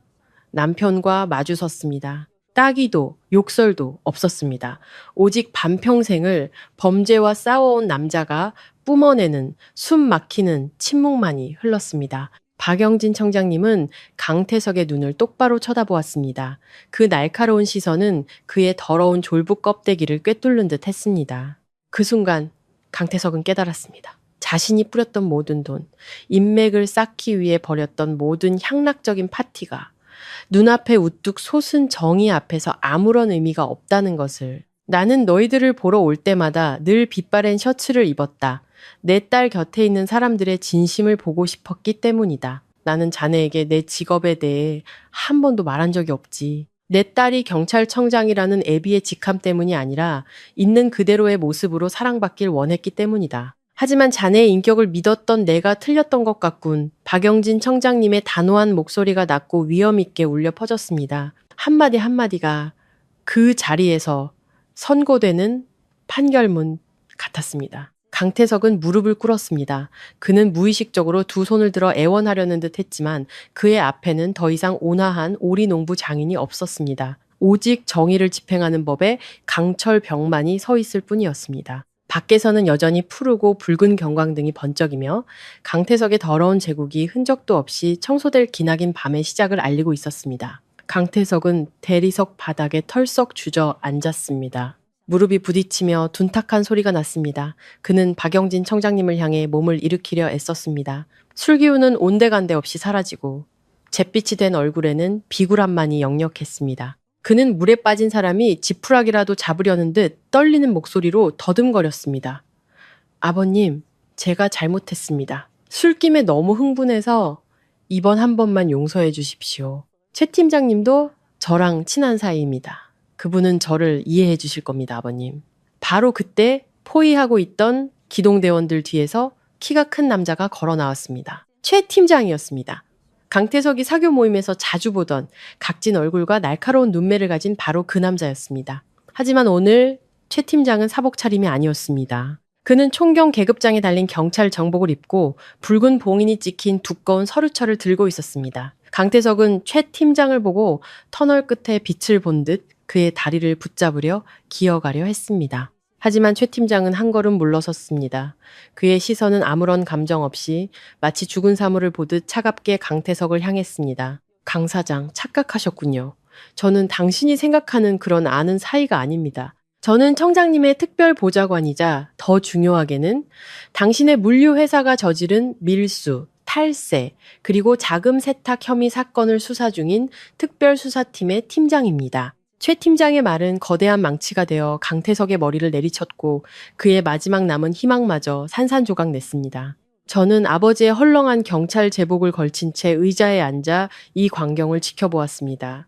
Speaker 2: 남편과 마주섰습니다. 따기도 욕설도 없었습니다. 오직 반평생을 범죄와 싸워온 남자가 뿜어내는 숨 막히는 침묵만이 흘렀습니다. 박영진 청장님은 강태석의 눈을 똑바로 쳐다보았습니다. 그 날카로운 시선은 그의 더러운 졸부 껍데기를 꿰뚫는 듯 했습니다. 그 순간 강태석은 깨달았습니다. 자신이 뿌렸던 모든 돈, 인맥을 쌓기 위해 벌였던 모든 향락적인 파티가 눈앞에 우뚝 솟은 정의 앞에서 아무런 의미가 없다는 것을. 나는 너희들을 보러 올 때마다 늘 빛바랜 셔츠를 입었다. 내 딸 곁에 있는 사람들의 진심을 보고 싶었기 때문이다. 나는 자네에게 내 직업에 대해 한 번도 말한 적이 없지. 내 딸이 경찰청장이라는 애비의 직함 때문이 아니라 있는 그대로의 모습으로 사랑받길 원했기 때문이다. 하지만 자네의 인격을 믿었던 내가 틀렸던 것 같군. 박영진 청장님의 단호한 목소리가 낮고 위험 있게 울려 퍼졌습니다. 한마디 한마디가 그 자리에서 선고되는 판결문 같았습니다. 강태석은 무릎을 꿇었습니다. 그는 무의식적으로 두 손을 들어 애원하려는 듯 했지만 그의 앞에는 더 이상 온화한 오리농부 장인이 없었습니다. 오직 정의를 집행하는 법에 강철병만이 서 있을 뿐이었습니다. 밖에서는 여전히 푸르고 붉은 경광등이 번쩍이며 강태석의 더러운 제국이 흔적도 없이 청소될 기나긴 밤의 시작을 알리고 있었습니다. 강태석은 대리석 바닥에 털썩 주저앉았습니다. 무릎이 부딪히며 둔탁한 소리가 났습니다. 그는 박영진 청장님을 향해 몸을 일으키려 애썼습니다. 술기운은 온데간데 없이 사라지고 잿빛이 된 얼굴에는 비굴함만이 역력했습니다. 그는 물에 빠진 사람이 지푸라기라도 잡으려는 듯 떨리는 목소리로 더듬거렸습니다. 아버님, 제가 잘못했습니다. 술김에 너무 흥분해서 이번 한 번만 용서해 주십시오. 최 팀장님도 저랑 친한 사이입니다. 그분은 저를 이해해 주실 겁니다, 아버님. 바로 그때 포위하고 있던 기동대원들 뒤에서 키가 큰 남자가 걸어 나왔습니다. 최 팀장이었습니다. 강태석이 사교 모임에서 자주 보던 각진 얼굴과 날카로운 눈매를 가진 바로 그 남자였습니다. 하지만 오늘 최 팀장은 사복 차림이 아니었습니다. 그는 총경 계급장에 달린 경찰 정복을 입고 붉은 봉인이 찍힌 두꺼운 서류철을 들고 있었습니다. 강태석은 최 팀장을 보고 터널 끝에 빛을 본 듯 그의 다리를 붙잡으려 기어가려 했습니다. 하지만 최 팀장은 한 걸음 물러섰습니다. 그의 시선은 아무런 감정 없이 마치 죽은 사물을 보듯 차갑게 강태석을 향했습니다. 강 사장, 착각하셨군요. 저는 당신이 생각하는 그런 아는 사이가 아닙니다. 저는 청장님의 특별 보좌관이자 더 중요하게는 당신의 물류회사가 저지른 밀수, 탈세, 그리고 자금 세탁 혐의 사건을 수사 중인 특별수사팀의 팀장입니다. 최 팀장의 말은 거대한 망치가 되어 강태석의 머리를 내리쳤고 그의 마지막 남은 희망마저 산산조각 냈습니다. 저는 아버지의 헐렁한 경찰 제복을 걸친 채 의자에 앉아 이 광경을 지켜보았습니다.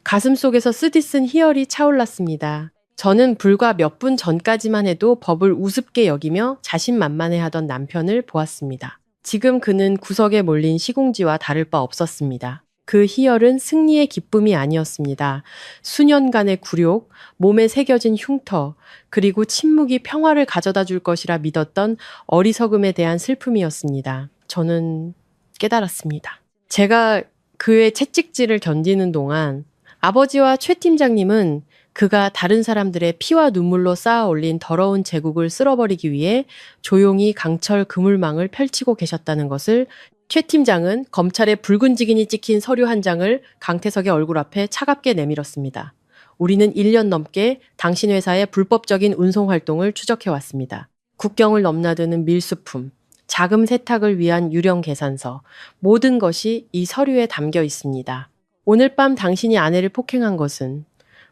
Speaker 2: 가슴속에서 쓰디쓴 희열이 차올랐습니다. 저는 불과 몇 분 전까지만 해도 법을 우습게 여기며 자신만만해하던 남편을 보았습니다. 지금 그는 구석에 몰린 시궁지와 다를 바 없었습니다. 그 희열은 승리의 기쁨이 아니었습니다. 수년간의 굴욕, 몸에 새겨진 흉터, 그리고 침묵이 평화를 가져다 줄 것이라 믿었던 어리석음에 대한 슬픔이었습니다. 저는 깨달았습니다. 제가 그의 채찍질을 견디는 동안 아버지와 최 팀장님은 그가 다른 사람들의 피와 눈물로 쌓아 올린 더러운 제국을 쓸어버리기 위해 조용히 강철 그물망을 펼치고 계셨다는 것을 최 팀장은 검찰의 붉은 직인이 찍힌 서류 한 장을 강태석의 얼굴 앞에 차갑게 내밀었습니다. 우리는 1년 넘게 당신 회사의 불법적인 운송 활동을 추적해왔습니다. 국경을 넘나드는 밀수품, 자금 세탁을 위한 유령 계산서, 모든 것이 이 서류에 담겨 있습니다. 오늘 밤 당신이 아내를 폭행한 것은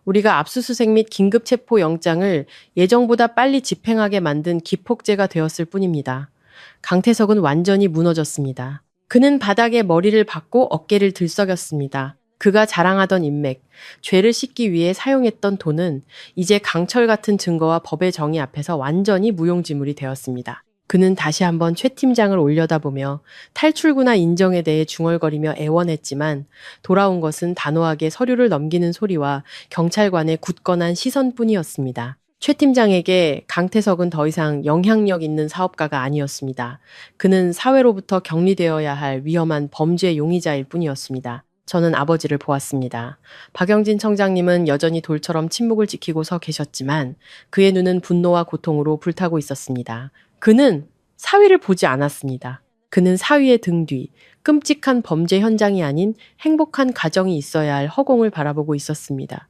Speaker 2: 우리가 압수수색 및 긴급체포 영장을 예정보다 빨리 집행하게 만든 기폭제가 되었을 뿐입니다. 강태석은 완전히 무너졌습니다. 그는 바닥에 머리를 박고 어깨를 들썩였습니다. 그가 자랑하던 인맥, 죄를 씻기 위해 사용했던 돈은 이제 강철 같은 증거와 법의 정의 앞에서 완전히 무용지물이 되었습니다. 그는 다시 한번 최 팀장을 올려다보며 탈출구나 인정에 대해 중얼거리며 애원했지만 돌아온 것은 단호하게 서류를 넘기는 소리와 경찰관의 굳건한 시선뿐이었습니다. 최 팀장에게 강태석은 더 이상 영향력 있는 사업가가 아니었습니다. 그는 사회로부터 격리되어야 할 위험한 범죄 용의자일 뿐이었습니다. 저는 아버지를 보았습니다. 박영진 청장님은 여전히 돌처럼 침묵을 지키고 서 계셨지만 그의 눈은 분노와 고통으로 불타고 있었습니다. 그는 사위를 보지 않았습니다. 그는 사위의 등 뒤, 끔찍한 범죄 현장이 아닌 행복한 가정이 있어야 할 허공을 바라보고 있었습니다.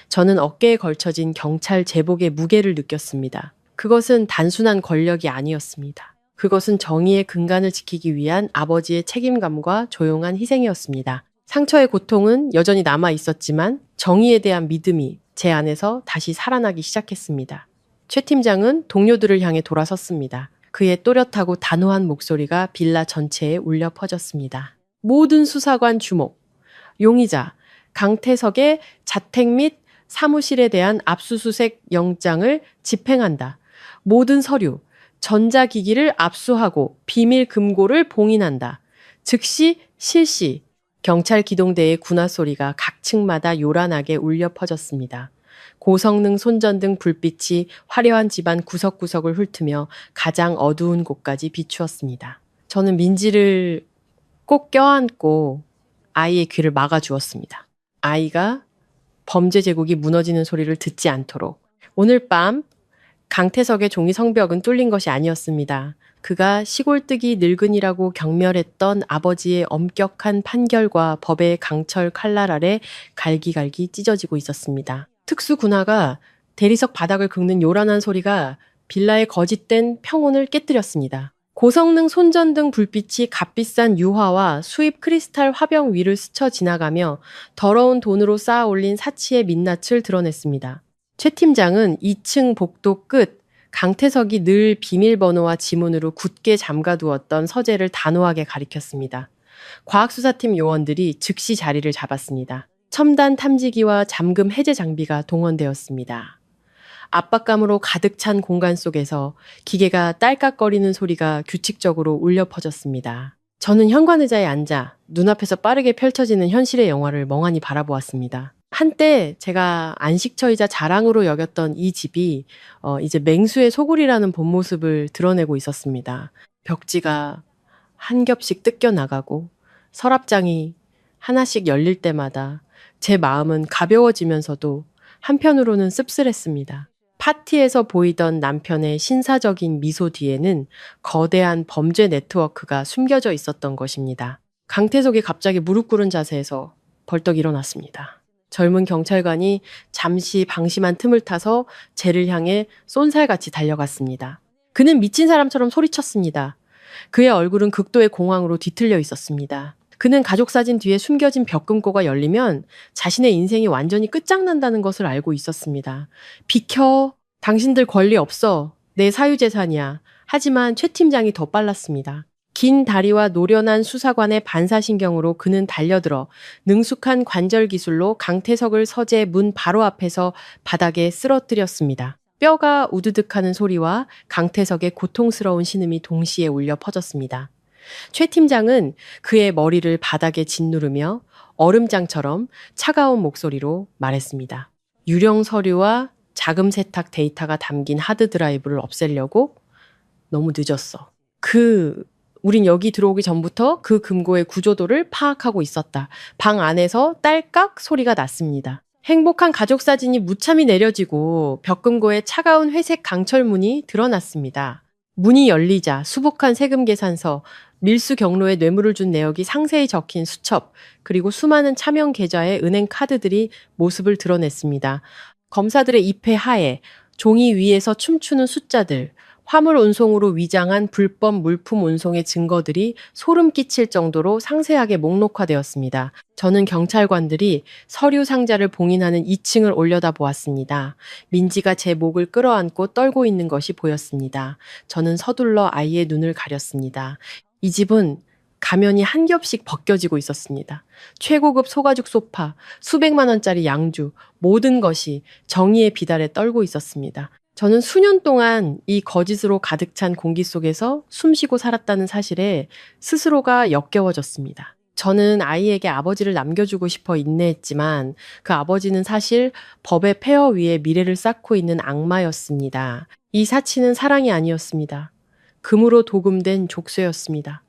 Speaker 2: 저는 어깨에 걸쳐진 경찰 제복의 무게를 느꼈습니다. 그것은 단순한 권력이 아니었습니다. 그것은 정의의 근간을 지키기 위한 아버지의 책임감과 조용한 희생이었습니다. 상처의 고통은 여전히 남아 있었지만 정의에 대한 믿음이 제 안에서 다시 살아나기 시작했습니다. 최 팀장은 동료들을 향해 돌아섰습니다. 그의 또렷하고 단호한 목소리가 빌라 전체에 울려 퍼졌습니다. 모든 수사관 주목. 용의자 강태석의 자택 및 사무실에 대한 압수수색 영장을 집행한다. 모든 서류, 전자기기를 압수하고 비밀 금고를 봉인한다. 즉시 실시. 경찰 기동대의 군화 소리가 각 층마다 요란하게 울려 퍼졌습니다. 고성능 손전등 불빛이 화려한 집안 구석구석을 훑으며 가장 어두운 곳까지 비추었습니다. 저는 민지를 꼭 껴안고 아이의 귀를 막아주었습니다. 아이가 범죄 제국이 무너지는 소리를 듣지 않도록. 오늘 밤 강태석의 종이 성벽은 뚫린 것이 아니었습니다. 그가 시골뜨기 늙은이라고 경멸했던 아버지의 엄격한 판결과 법의 강철 칼날 아래 갈기갈기 찢어지고 있었습니다. 특수 군화가 대리석 바닥을 긁는 요란한 소리가 빌라의 거짓된 평온을 깨뜨렸습니다. 고성능 손전등 불빛이 값비싼 유화와 수입 크리스탈 화병 위를 스쳐 지나가며 더러운 돈으로 쌓아 올린 사치의 민낯을 드러냈습니다. 최 팀장은 2층 복도 끝 강태석이 늘 비밀번호와 지문으로 굳게 잠가두었던 서재를 단호하게 가리켰습니다. 과학수사팀 요원들이 즉시 자리를 잡았습니다. 첨단 탐지기와 잠금 해제 장비가 동원되었습니다. 압박감으로 가득 찬 공간 속에서 기계가 딸깍거리는 소리가 규칙적으로 울려 퍼졌습니다. 저는 현관의자에 앉아 눈앞에서 빠르게 펼쳐지는 현실의 영화를 멍하니 바라보았습니다. 한때 제가 안식처이자 자랑으로 여겼던 이 집이 이제 맹수의 소굴이라는 본 모습을 드러내고 있었습니다. 벽지가 한 겹씩 뜯겨 나가고 서랍장이 하나씩 열릴 때마다 제 마음은 가벼워지면서도 한편으로는 씁쓸했습니다. 파티에서 보이던 남편의 신사적인 미소 뒤에는 거대한 범죄 네트워크가 숨겨져 있었던 것입니다. 강태석이 갑자기 무릎 꿇은 자세에서 벌떡 일어났습니다. 젊은 경찰관이 잠시 방심한 틈을 타서 쟤를 향해 쏜살같이 달려갔습니다. 그는 미친 사람처럼 소리쳤습니다. 그의 얼굴은 극도의 공황으로 뒤틀려 있었습니다. 그는 가족사진 뒤에 숨겨진 벽금고가 열리면 자신의 인생이 완전히 끝장난다는 것을 알고 있었습니다. 비켜! 당신들 권리 없어. 내 사유재산이야. 하지만 최 팀장이 더 빨랐습니다. 긴 다리와 노련한 수사관의 반사신경으로 그는 달려들어 능숙한 관절 기술로 강태석을 서재 문 바로 앞에서 바닥에 쓰러뜨렸습니다. 뼈가 우드득하는 소리와 강태석의 고통스러운 신음이 동시에 울려 퍼졌습니다. 최 팀장은 그의 머리를 바닥에 짓누르며 얼음장처럼 차가운 목소리로 말했습니다. 유령 서류와 자금 세탁 데이터가 담긴 하드 드라이브를 없애려고? 너무 늦었어. 우린 여기 들어오기 전부터 그 금고의 구조도를 파악하고 있었다. 방 안에서 딸깍 소리가 났습니다. 행복한 가족 사진이 무참히 내려지고 벽금고의 차가운 회색 강철문이 드러났습니다. 문이 열리자 수북한 세금 계산서, 밀수 경로에 뇌물을 준 내역이 상세히 적힌 수첩, 그리고 수많은 차명 계좌의 은행 카드들이 모습을 드러냈습니다. 검사들의 입회 하에 종이 위에서 춤추는 숫자들, 화물 운송으로 위장한 불법 물품 운송의 증거들이 소름 끼칠 정도로 상세하게 목록화되었습니다. 저는 경찰관들이 서류 상자를 봉인하는 2층을 올려다보았습니다. 민지가 제 목을 끌어안고 떨고 있는 것이 보였습니다. 저는 서둘러 아이의 눈을 가렸습니다. 이 집은 가면이 한 겹씩 벗겨지고 있었습니다. 최고급 소가죽 소파, 수백만 원짜리 양주, 모든 것이 정의의 비달에 떨고 있었습니다. 저는 수년 동안 이 거짓으로 가득 찬 공기 속에서 숨쉬고 살았다는 사실에 스스로가 역겨워졌습니다. 저는 아이에게 아버지를 남겨주고 싶어 인내했지만 그 아버지는 사실 법의 폐허 위에 미래를 쌓고 있는 악마였습니다. 이 사치는 사랑이 아니었습니다. 금으로 도금된 족쇄였습니다.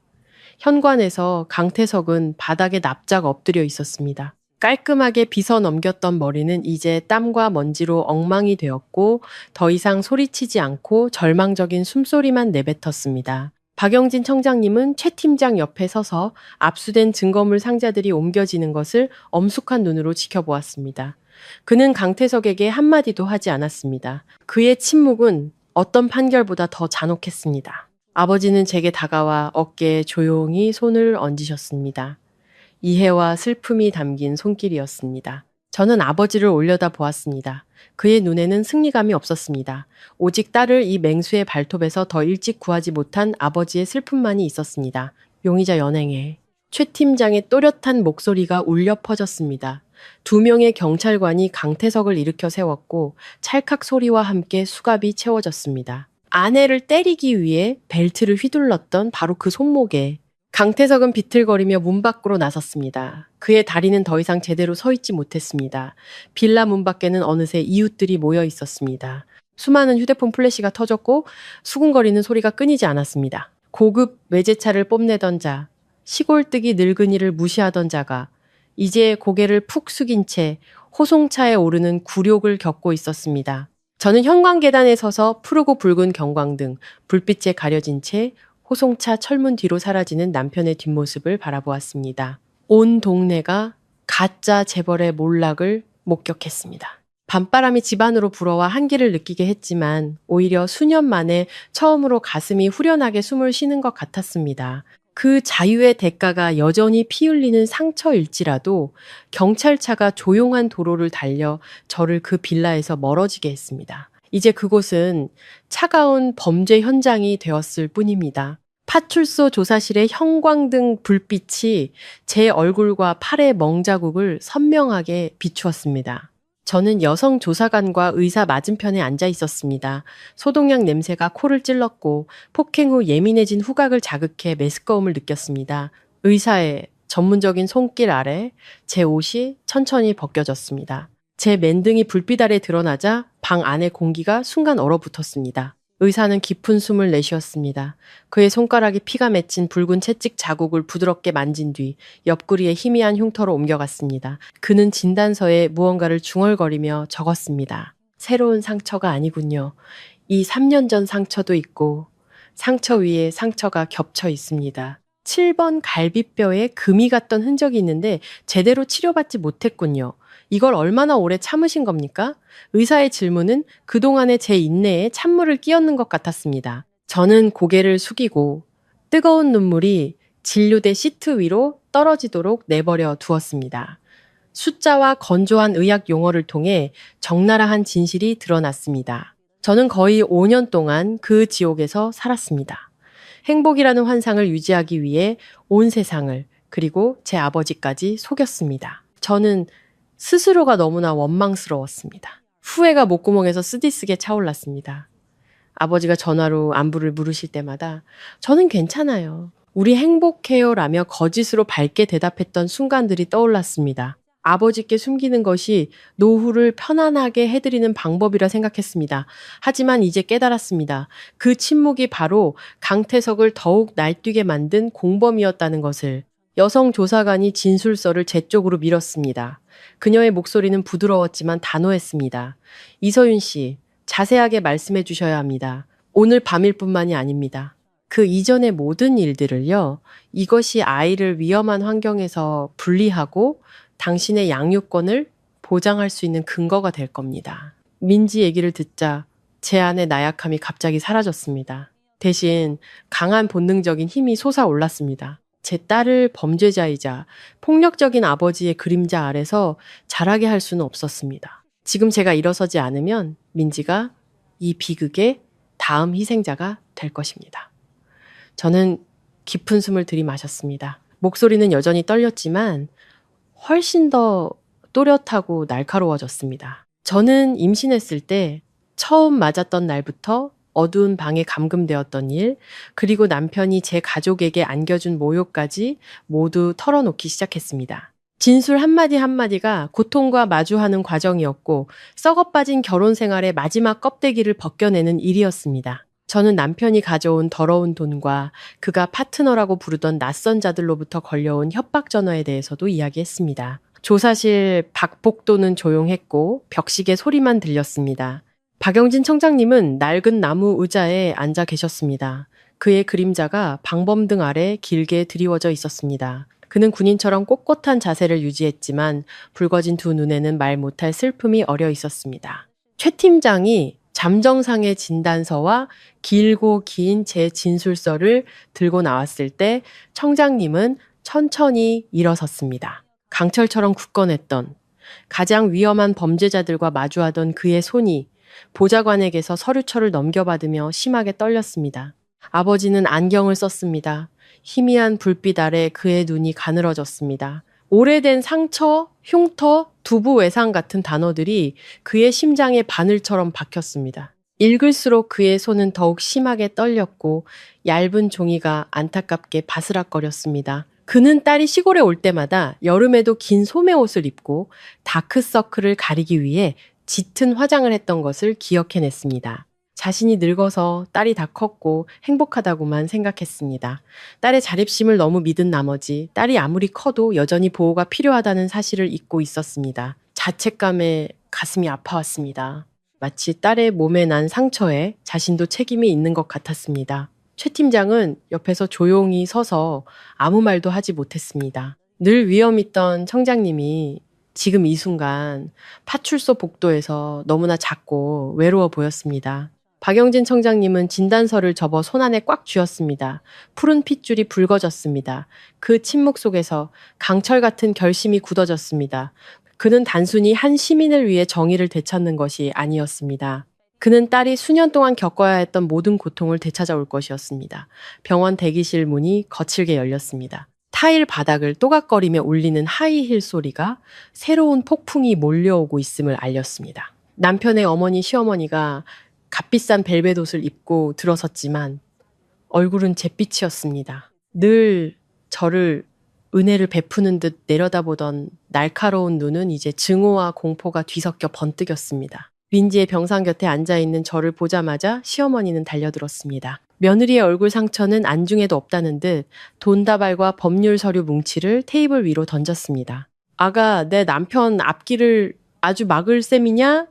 Speaker 2: 현관에서 강태석은 바닥에 납작 엎드려 있었습니다. 깔끔하게 빗어 넘겼던 머리는 이제 땀과 먼지로 엉망이 되었고 더 이상 소리치지 않고 절망적인 숨소리만 내뱉었습니다. 박영진 청장님은 최 팀장 옆에 서서 압수된 증거물 상자들이 옮겨지는 것을 엄숙한 눈으로 지켜보았습니다. 그는 강태석에게 한마디도 하지 않았습니다. 그의 침묵은 어떤 판결보다 더 잔혹했습니다. 아버지는 제게 다가와 어깨에 조용히 손을 얹으셨습니다. 이해와 슬픔이 담긴 손길이었습니다. 저는 아버지를 올려다 보았습니다. 그의 눈에는 승리감이 없었습니다. 오직 딸을 이 맹수의 발톱에서 더 일찍 구하지 못한 아버지의 슬픔만이 있었습니다. 용의자 연행해. 최 팀장의 또렷한 목소리가 울려 퍼졌습니다. 2명의 경찰관이 강태석을 일으켜 세웠고 찰칵 소리와 함께 수갑이 채워졌습니다. 아내를 때리기 위해 벨트를 휘둘렀던 바로 그 손목에 강태석은 비틀거리며 문 밖으로 나섰습니다. 그의 다리는 더 이상 제대로 서 있지 못했습니다. 빌라 문 밖에는 어느새 이웃들이 모여 있었습니다. 수많은 휴대폰 플래시가 터졌고 수군거리는 소리가 끊이지 않았습니다. 고급 외제차를 뽐내던 자, 시골뜨기 늙은이를 무시하던 자가 이제 고개를 푹 숙인 채 호송차에 오르는 굴욕을 겪고 있었습니다. 저는 현관계단에 서서 푸르고 붉은 경광등, 불빛에 가려진 채 호송차 철문 뒤로 사라지는 남편의 뒷모습을 바라보았습니다. 온 동네가 가짜 재벌의 몰락을 목격했습니다. 밤바람이 집 안으로 불어와 한기를 느끼게 했지만 오히려 수년 만에 처음으로 가슴이 후련하게 숨을 쉬는 것 같았습니다. 그 자유의 대가가 여전히 피 흘리는 상처일지라도 경찰차가 조용한 도로를 달려 저를 그 빌라에서 멀어지게 했습니다. 이제 그곳은 차가운 범죄 현장이 되었을 뿐입니다. 파출소 조사실의 형광등 불빛이 제 얼굴과 팔의 멍자국을 선명하게 비추었습니다. 저는 여성 조사관과 의사 맞은편에 앉아 있었습니다. 소독약 냄새가 코를 찔렀고 폭행 후 예민해진 후각을 자극해 메스꺼움을 느꼈습니다. 의사의 전문적인 손길 아래 제 옷이 천천히 벗겨졌습니다. 제 맨등이 불빛 아래 드러나자 방 안의 공기가 순간 얼어붙었습니다. 의사는 깊은 숨을 내쉬었습니다. 그의 손가락이 피가 맺힌 붉은 채찍 자국을 부드럽게 만진 뒤 옆구리에 희미한 흉터로 옮겨갔습니다. 그는 진단서에 무언가를 중얼거리며 적었습니다. 새로운 상처가 아니군요. 이 3년 전 상처도 있고 상처 위에 상처가 겹쳐 있습니다. 7번 갈비뼈에 금이 갔던 흔적이 있는데 제대로 치료받지 못했군요. 이걸 얼마나 오래 참으신 겁니까? 의사의 질문은 그동안의 제 인내에 찬물을 끼얹는 것 같았습니다. 저는 고개를 숙이고 뜨거운 눈물이 진료대 시트 위로 떨어지도록 내버려 두었습니다. 숫자와 건조한 의학 용어를 통해 적나라한 진실이 드러났습니다. 저는 거의 5년 동안 그 지옥에서 살았습니다. 행복이라는 환상을 유지하기 위해 온 세상을 그리고 제 아버지까지 속였습니다. 저는 스스로가 너무나 원망스러웠습니다. 후회가 목구멍에서 쓰디쓰게 차올랐습니다. 아버지가 전화로 안부를 물으실 때마다 저는 괜찮아요. 우리 행복해요라며 거짓으로 밝게 대답했던 순간들이 떠올랐습니다. 아버지께 숨기는 것이 노후를 편안하게 해드리는 방법이라 생각했습니다. 하지만 이제 깨달았습니다. 그 침묵이 바로 강태석을 더욱 날뛰게 만든 공범이었다는 것을. 여성 조사관이 진술서를 제 쪽으로 밀었습니다. 그녀의 목소리는 부드러웠지만 단호했습니다. 이서윤 씨, 자세하게 말씀해 주셔야 합니다. 오늘 밤일 뿐만이 아닙니다. 그 이전의 모든 일들을요, 이것이 아이를 위험한 환경에서 분리하고 당신의 양육권을 보장할 수 있는 근거가 될 겁니다. 민지 얘기를 듣자 제 안의 나약함이 갑자기 사라졌습니다. 대신 강한 본능적인 힘이 솟아올랐습니다. 제 딸을 범죄자이자 폭력적인 아버지의 그림자 아래서 자라게 할 수는 없었습니다. 지금 제가 일어서지 않으면 민지가 이 비극의 다음 희생자가 될 것입니다. 저는 깊은 숨을 들이마셨습니다. 목소리는 여전히 떨렸지만 훨씬 더 또렷하고 날카로워졌습니다. 저는 임신했을 때 처음 맞았던 날부터 어두운 방에 감금되었던 일, 그리고 남편이 제 가족에게 안겨준 모욕까지 모두 털어놓기 시작했습니다. 진술 한마디 한마디가 고통과 마주하는 과정이었고 썩어빠진 결혼 생활의 마지막 껍데기를 벗겨내는 일이었습니다. 저는 남편이 가져온 더러운 돈과 그가 파트너라고 부르던 낯선 자들로부터 걸려온 협박 전화에 대해서도 이야기했습니다. 조사실 박복도는 조용했고 벽식의 소리만 들렸습니다. 박영진 청장님은 낡은 나무 의자에 앉아 계셨습니다. 그의 그림자가 방범등 아래 길게 드리워져 있었습니다. 그는 군인처럼 꼿꼿한 자세를 유지했지만 붉어진 두 눈에는 말 못할 슬픔이 어려 있었습니다. 최 팀장이 잠정상의 진단서와 길고 긴 제 진술서를 들고 나왔을 때 청장님은 천천히 일어섰습니다. 강철처럼 굳건했던 가장 위험한 범죄자들과 마주하던 그의 손이 보좌관에게서 서류철을 넘겨받으며 심하게 떨렸습니다. 아버지는 안경을 썼습니다. 희미한 불빛 아래 그의 눈이 가늘어졌습니다. 오래된 상처, 흉터, 두부 외상 같은 단어들이 그의 심장에 바늘처럼 박혔습니다. 읽을수록 그의 손은 더욱 심하게 떨렸고 얇은 종이가 안타깝게 바스락거렸습니다. 그는 딸이 시골에 올 때마다 여름에도 긴 소매옷을 입고 다크서클을 가리기 위해 짙은 화장을 했던 것을 기억해냈습니다. 자신이 늙어서 딸이 다 컸고 행복하다고만 생각했습니다. 딸의 자립심을 너무 믿은 나머지 딸이 아무리 커도 여전히 보호가 필요하다는 사실을 잊고 있었습니다. 자책감에 가슴이 아파왔습니다. 마치 딸의 몸에 난 상처에 자신도 책임이 있는 것 같았습니다. 최 팀장은 옆에서 조용히 서서 아무 말도 하지 못했습니다. 늘 위험 있던 청장님이 지금 이 순간 파출소 복도에서 너무나 작고 외로워 보였습니다. 박영진 청장님은 진단서를 접어 손안에 꽉 쥐었습니다. 푸른 핏줄이 붉어졌습니다. 그 침묵 속에서 강철 같은 결심이 굳어졌습니다. 그는 단순히 한 시민을 위해 정의를 되찾는 것이 아니었습니다. 그는 딸이 수년 동안 겪어야 했던 모든 고통을 되찾아올 것이었습니다. 병원 대기실 문이 거칠게 열렸습니다. 타일 바닥을 또각거리며 울리는 하이힐 소리가 새로운 폭풍이 몰려오고 있음을 알렸습니다. 남편의 어머니 시어머니가 값비싼 벨벳 옷을 입고 들어섰지만 얼굴은 잿빛이었습니다. 늘 저를 은혜를 베푸는 듯 내려다보던 날카로운 눈은 이제 증오와 공포가 뒤섞여 번뜩였습니다. 민지의 병상 곁에 앉아있는 저를 보자마자 시어머니는 달려들었습니다. 며느리의 얼굴 상처는 안중에도 없다는 듯 돈다발과 법률 서류 뭉치를 테이블 위로 던졌습니다. 아가, 내 남편 앞길을 아주 막을 셈이냐?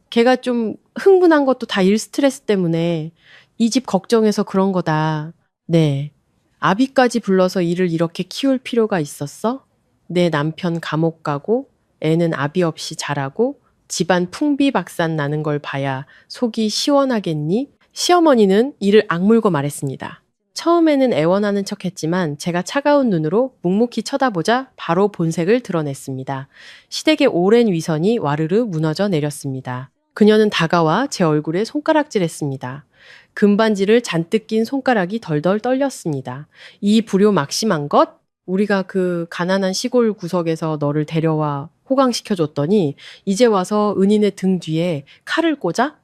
Speaker 2: 걔가 좀 흥분한 것도 다 일 스트레스 때문에 이 집 걱정해서 그런 거다. 네. 아비까지 불러서 일을 이렇게 키울 필요가 있었어? 내 남편 감옥 가고 애는 아비 없이 자라고 집안 풍비박산 나는 걸 봐야 속이 시원하겠니? 시어머니는 이를 악물고 말했습니다. 처음에는 애원하는 척했지만 제가 차가운 눈으로 묵묵히 쳐다보자 바로 본색을 드러냈습니다. 시댁의 오랜 위선이 와르르 무너져 내렸습니다. 그녀는 다가와 제 얼굴에 손가락질했습니다. 금반지를 잔뜩 낀 손가락이 덜덜 떨렸습니다. 이 불효 막심한 것? 우리가 그 가난한 시골 구석에서 너를 데려와 호강시켜줬더니 이제 와서 은인의 등 뒤에 칼을 꽂아?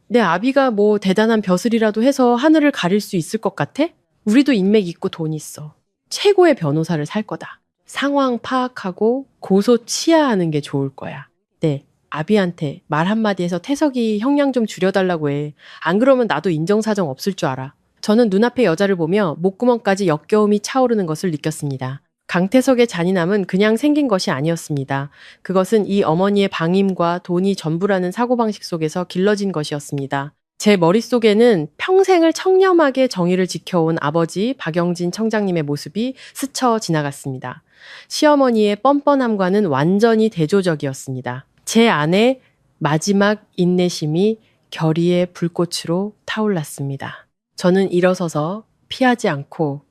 Speaker 2: 내 아비가 뭐 대단한 벼슬이라도 해서 하늘을 가릴 수 있을 것 같아? 우리도 인맥 있고 돈 있어. 최고의 변호사를 살 거다. 상황 파악하고 고소 치하하는 게 좋을 거야. 네. 아비한테 말 한마디 해서 태석이 형량 좀 줄여달라고 해. 안 그러면 나도 인정사정 없을 줄 알아. 저는 눈앞의 여자를 보며 목구멍까지 역겨움이 차오르는 것을 느꼈습니다. 강태석의 잔인함은 그냥 생긴 것이 아니었습니다. 그것은 이 어머니의 방임과 돈이 전부라는 사고방식 속에서 길러진 것이었습니다. 제 머릿속에는 평생을 청렴하게 정의를 지켜온 아버지 박영진 청장님의 모습이 스쳐 지나갔습니다. 시어머니의 뻔뻔함과는 완전히 대조적이었습니다. 제 안에 마지막 인내심이 결의의 불꽃으로 타올랐습니다. 저는 일어서서 피하지 않고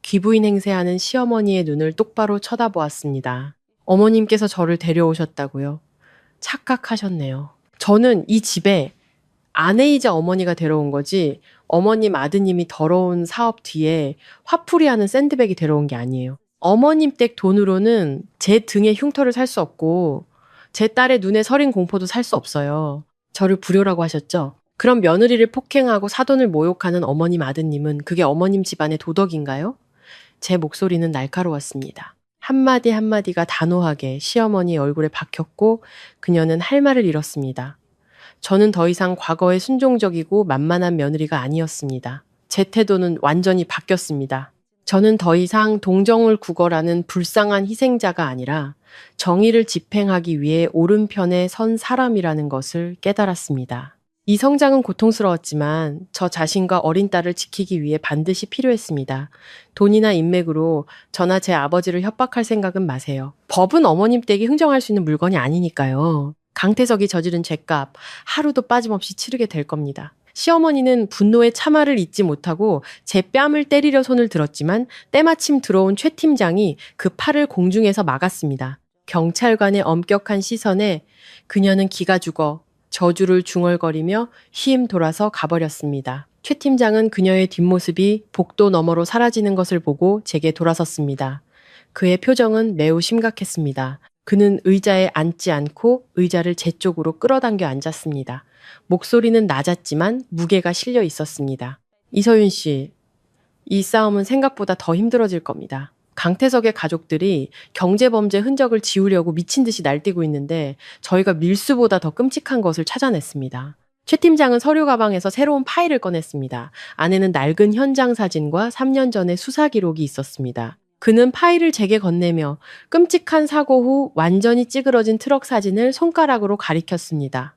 Speaker 2: 귀부인 행세하는 시어머니의 눈을 똑바로 쳐다보았습니다. 어머님께서 저를 데려오셨다고요? 착각하셨네요. 저는 이 집에 아내이자 어머니가 데려온 거지 어머님 아드님이 더러운 사업 뒤에 화풀이하는 샌드백이 데려온 게 아니에요. 어머님 댁 돈으로는 제 등에 흉터를 살 수 없고 제 딸의 눈에 서린 공포도 살 수 없어요. 저를 불효라고 하셨죠? 그럼 며느리를 폭행하고 사돈을 모욕하는 어머님 아드님은 그게 어머님 집안의 도덕인가요? 제 목소리는 날카로웠습니다. 한마디 한마디가 단호하게 시어머니 얼굴에 박혔고 그녀는 할 말을 잃었습니다. 저는 더 이상 과거의 순종적이고 만만한 며느리가 아니었습니다. 제 태도는 완전히 바뀌었습니다. 저는 더 이상 동정을 구걸하는 불쌍한 희생자가 아니라 정의를 집행하기 위해 오른편에 선 사람이라는 것을 깨달았습니다. 이 성장은 고통스러웠지만 저 자신과 어린 딸을 지키기 위해 반드시 필요했습니다. 돈이나 인맥으로 저나 제 아버지를 협박할 생각은 마세요. 법은 어머님 댁이 흥정할 수 있는 물건이 아니니까요. 강태석이 저지른 죄값 하루도 빠짐없이 치르게 될 겁니다. 시어머니는 분노의 참화를 잊지 못하고 제 뺨을 때리려 손을 들었지만 때마침 들어온 최 팀장이 그 팔을 공중에서 막았습니다. 경찰관의 엄격한 시선에 그녀는 기가 죽어 저주를 중얼거리며 휘임 돌아서 가버렸습니다. 최 팀장은 그녀의 뒷모습이 복도 너머로 사라지는 것을 보고 제게 돌아섰습니다. 그의 표정은 매우 심각했습니다. 그는 의자에 앉지 않고 의자를 제 쪽으로 끌어당겨 앉았습니다. 목소리는 낮았지만 무게가 실려 있었습니다. 이서윤 씨, 이 싸움은 생각보다 더 힘들어질 겁니다. 강태석의 가족들이 경제범죄 흔적을 지우려고 미친 듯이 날뛰고 있는데 저희가 밀수보다 더 끔찍한 것을 찾아냈습니다. 최 팀장은 서류 가방에서 새로운 파일을 꺼냈습니다. 안에는 낡은 현장 사진과 3년 전의 수사 기록이 있었습니다. 그는 파일을 제게 건네며 끔찍한 사고 후 완전히 찌그러진 트럭 사진을 손가락으로 가리켰습니다.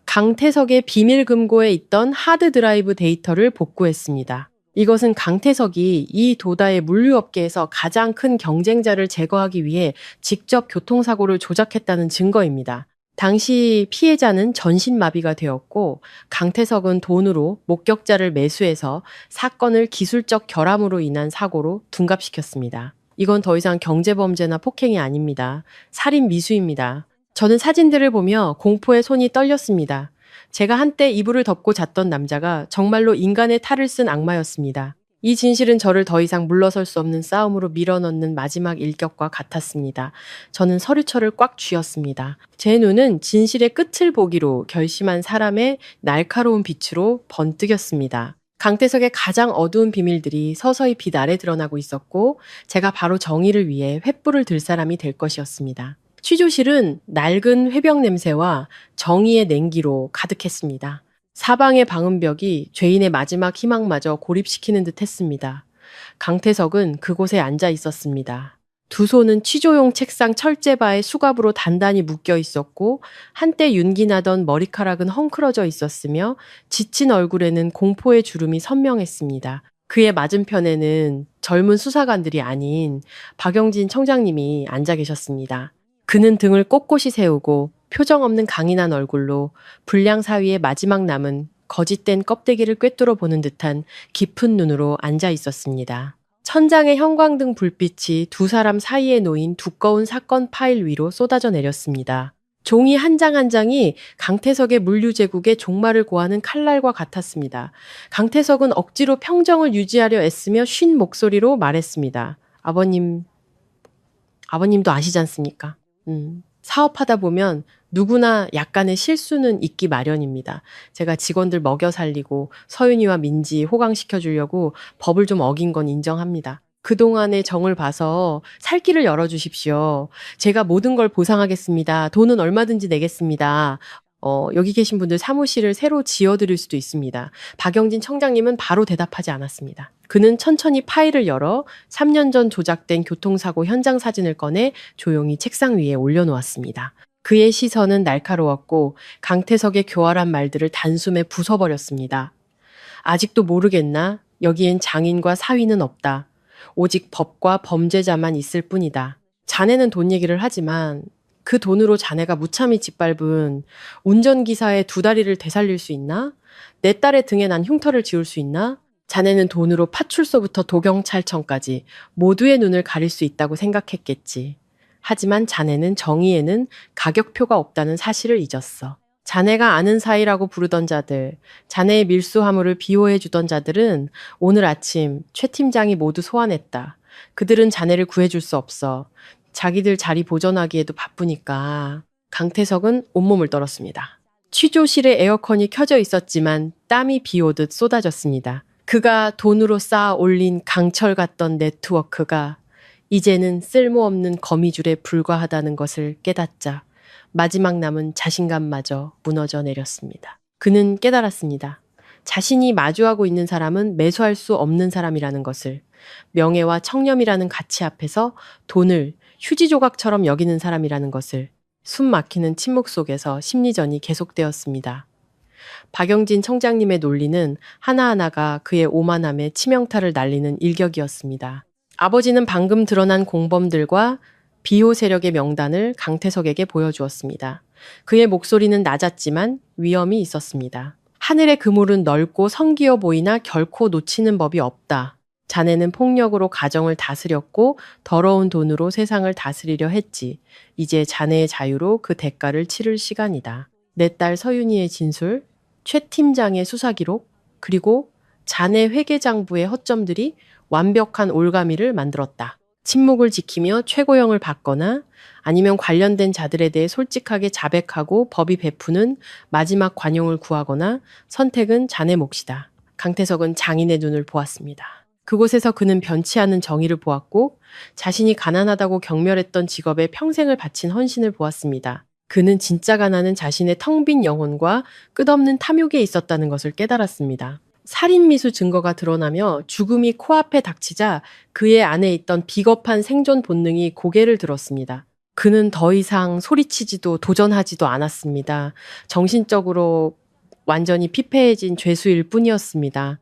Speaker 2: 강태석의 비밀 금고에 있던 하드 드라이브 데이터를 복구했습니다. 이것은 강태석이 이 도다의 물류업계에서 가장 큰 경쟁자를 제거하기 위해 직접 교통사고를 조작했다는 증거입니다. 당시 피해자는 전신마비가 되었고 강태석은 돈으로 목격자를 매수해서 사건을 기술적 결함으로 인한 사고로 둔갑시켰습니다. 이건 더 이상 경제범죄나 폭행이 아닙니다. 살인 미수입니다. 저는 사진들을 보며 공포에 손이 떨렸습니다. 제가 한때 이불을 덮고 잤던 남자가 정말로 인간의 탈을 쓴 악마였습니다. 이 진실은 저를 더 이상 물러설 수 없는 싸움으로 밀어넣는 마지막 일격과 같았습니다. 저는 서류철을 꽉 쥐었습니다. 제 눈은 진실의 끝을 보기로 결심한 사람의 날카로운 빛으로 번뜩였습니다. 강태석의 가장 어두운 비밀들이 서서히 빛 아래 드러나고 있었고 제가 바로 정의를 위해 횃불을 들 사람이 될 것이었습니다. 취조실은 낡은 회병 냄새와 정의의 냉기로 가득했습니다. 사방의 방음벽이 죄인의 마지막 희망마저 고립시키는 듯 했습니다. 강태석은 그곳에 앉아 있었습니다. 두 손은 취조용 책상 철제바에 수갑으로 단단히 묶여 있었고 한때 윤기나던 머리카락은 헝클어져 있었으며 지친 얼굴에는 공포의 주름이 선명했습니다. 그의 맞은편에는 젊은 수사관들이 아닌 박영진 청장님이 앉아 계셨습니다. 그는 등을 꼿꼿이 세우고 표정 없는 강인한 얼굴로 불량 사위의 마지막 남은 거짓된 껍데기를 꿰뚫어 보는 듯한 깊은 눈으로 앉아 있었습니다. 천장의 형광등 불빛이 두 사람 사이에 놓인 두꺼운 사건 파일 위로 쏟아져 내렸습니다. 종이 한 장 한 장이 강태석의 물류제국의 종말을 고하는 칼날과 같았습니다. 강태석은 억지로 평정을 유지하려 애쓰며 쉰 목소리로 말했습니다. 아버님도 아시지 않습니까? 사업하다 보면 누구나 약간의 실수는 있기 마련입니다. 제가 직원들 먹여 살리고 서윤이와 민지 호강시켜 주려고 법을 좀 어긴 건 인정합니다. 그동안의 정을 봐서 살 길을 열어주십시오. 제가 모든 걸 보상하겠습니다. 돈은 얼마든지 내겠습니다. 여기 계신 분들 사무실을 새로 지어드릴 수도 있습니다. 박영진 청장님은 바로 대답하지 않았습니다. 그는 천천히 파일을 열어 3년 전 조작된 교통사고 현장 사진을 꺼내 조용히 책상 위에 올려놓았습니다. 그의 시선은 날카로웠고 강태석의 교활한 말들을 단숨에 부숴버렸습니다. 아직도 모르겠나? 여기엔 장인과 사위는 없다. 오직 법과 범죄자만 있을 뿐이다. 자네는 돈 얘기를 하지만 그 돈으로 자네가 무참히 짓밟은 운전기사의 두 다리를 되살릴 수 있나? 내 딸의 등에 난 흉터를 지울 수 있나? 자네는 돈으로 파출소부터 도경찰청까지 모두의 눈을 가릴 수 있다고 생각했겠지. 하지만 자네는 정의에는 가격표가 없다는 사실을 잊었어. 자네가 아는 사이라고 부르던 자들, 자네의 밀수 화물을 비호해 주던 자들은 오늘 아침 최 팀장이 모두 소환했다. 그들은 자네를 구해줄 수 없어. 자기들 자리 보존하기에도 바쁘니까. 강태석은 온몸을 떨었습니다. 취조실의 에어컨이 켜져 있었지만 땀이 비오듯 쏟아졌습니다. 그가 돈으로 쌓아 올린 강철 같던 네트워크가 이제는 쓸모없는 거미줄에 불과하다는 것을 깨닫자 마지막 남은 자신감마저 무너져 내렸습니다. 그는 깨달았습니다. 자신이 마주하고 있는 사람은 매수할 수 없는 사람이라는 것을, 명예와 청렴이라는 가치 앞에서 돈을 휴지 조각처럼 여기는 사람이라는 것을. 숨 막히는 침묵 속에서 심리전이 계속되었습니다. 박영진 청장님의 논리는 하나하나가 그의 오만함에 치명타를 날리는 일격이었습니다. 아버지는 방금 드러난 공범들과 비호 세력의 명단을 강태석에게 보여주었습니다. 그의 목소리는 낮았지만 위험이 있었습니다. 하늘의 그물은 넓고 성기어 보이나 결코 놓치는 법이 없다. 자네는 폭력으로 가정을 다스렸고 더러운 돈으로 세상을 다스리려 했지. 이제 자네의 자유로 그 대가를 치를 시간이다. 내 딸 서윤이의 진술, 최 팀장의 수사 기록, 그리고 자네 회계장부의 허점들이 완벽한 올가미를 만들었다. 침묵을 지키며 최고형을 받거나 아니면 관련된 자들에 대해 솔직하게 자백하고 법이 베푸는 마지막 관용을 구하거나 선택은 자네 몫이다. 강태석은 장인의 눈을 보았습니다. 그곳에서 그는 변치 않은 정의를 보았고 자신이 가난하다고 경멸했던 직업에 평생을 바친 헌신을 보았습니다. 그는 진짜 가난은 자신의 텅 빈 영혼과 끝없는 탐욕에 있었다는 것을 깨달았습니다. 살인미수 증거가 드러나며 죽음이 코앞에 닥치자 그의 안에 있던 비겁한 생존 본능이 고개를 들었습니다. 그는 더 이상 소리치지도 도전하지도 않았습니다. 정신적으로 완전히 피폐해진 죄수일 뿐이었습니다.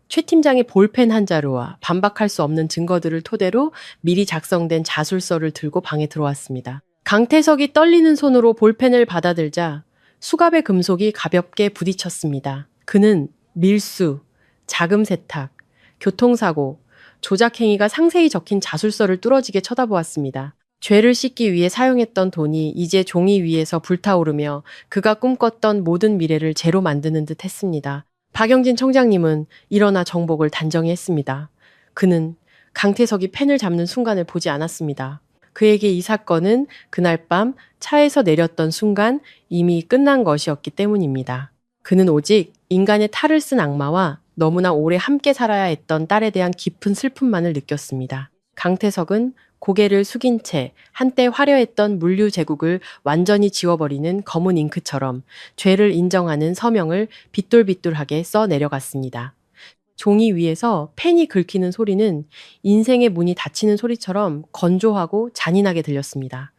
Speaker 2: 최 팀장의 볼펜 한 자루와 반박할 수 없는 증거들을 토대로 미리 작성된 자술서를 들고 방에 들어왔습니다. 강태석이 떨리는 손으로 볼펜을 받아들자 수갑의 금속이 가볍게 부딪혔습니다. 그는 밀수, 자금 세탁, 교통사고, 조작행위가 상세히 적힌 자술서를 뚫어지게 쳐다보았습니다. 죄를 씻기 위해 사용했던 돈이 이제 종이 위에서 불타오르며 그가 꿈꿨던 모든 미래를 제로 만드는 듯 했습니다. 박영진 청장님은 일어나 정복을 단정히 했습니다. 그는 강태석이 펜을 잡는 순간을 보지 않았습니다. 그에게 이 사건은 그날 밤 차에서 내렸던 순간 이미 끝난 것이었기 때문입니다. 그는 오직 인간의 탈을 쓴 악마와 너무나 오래 함께 살아야 했던 딸에 대한 깊은 슬픔만을 느꼈습니다. 강태석은 고개를 숙인 채 한때 화려했던 물류 제국을 완전히 지워버리는 검은 잉크처럼 죄를 인정하는 서명을 빗돌빗돌하게 써 내려갔습니다. 종이 위에서 펜이 긁히는 소리는 인생의 문이 닫히는 소리처럼 건조하고 잔인하게 들렸습니다.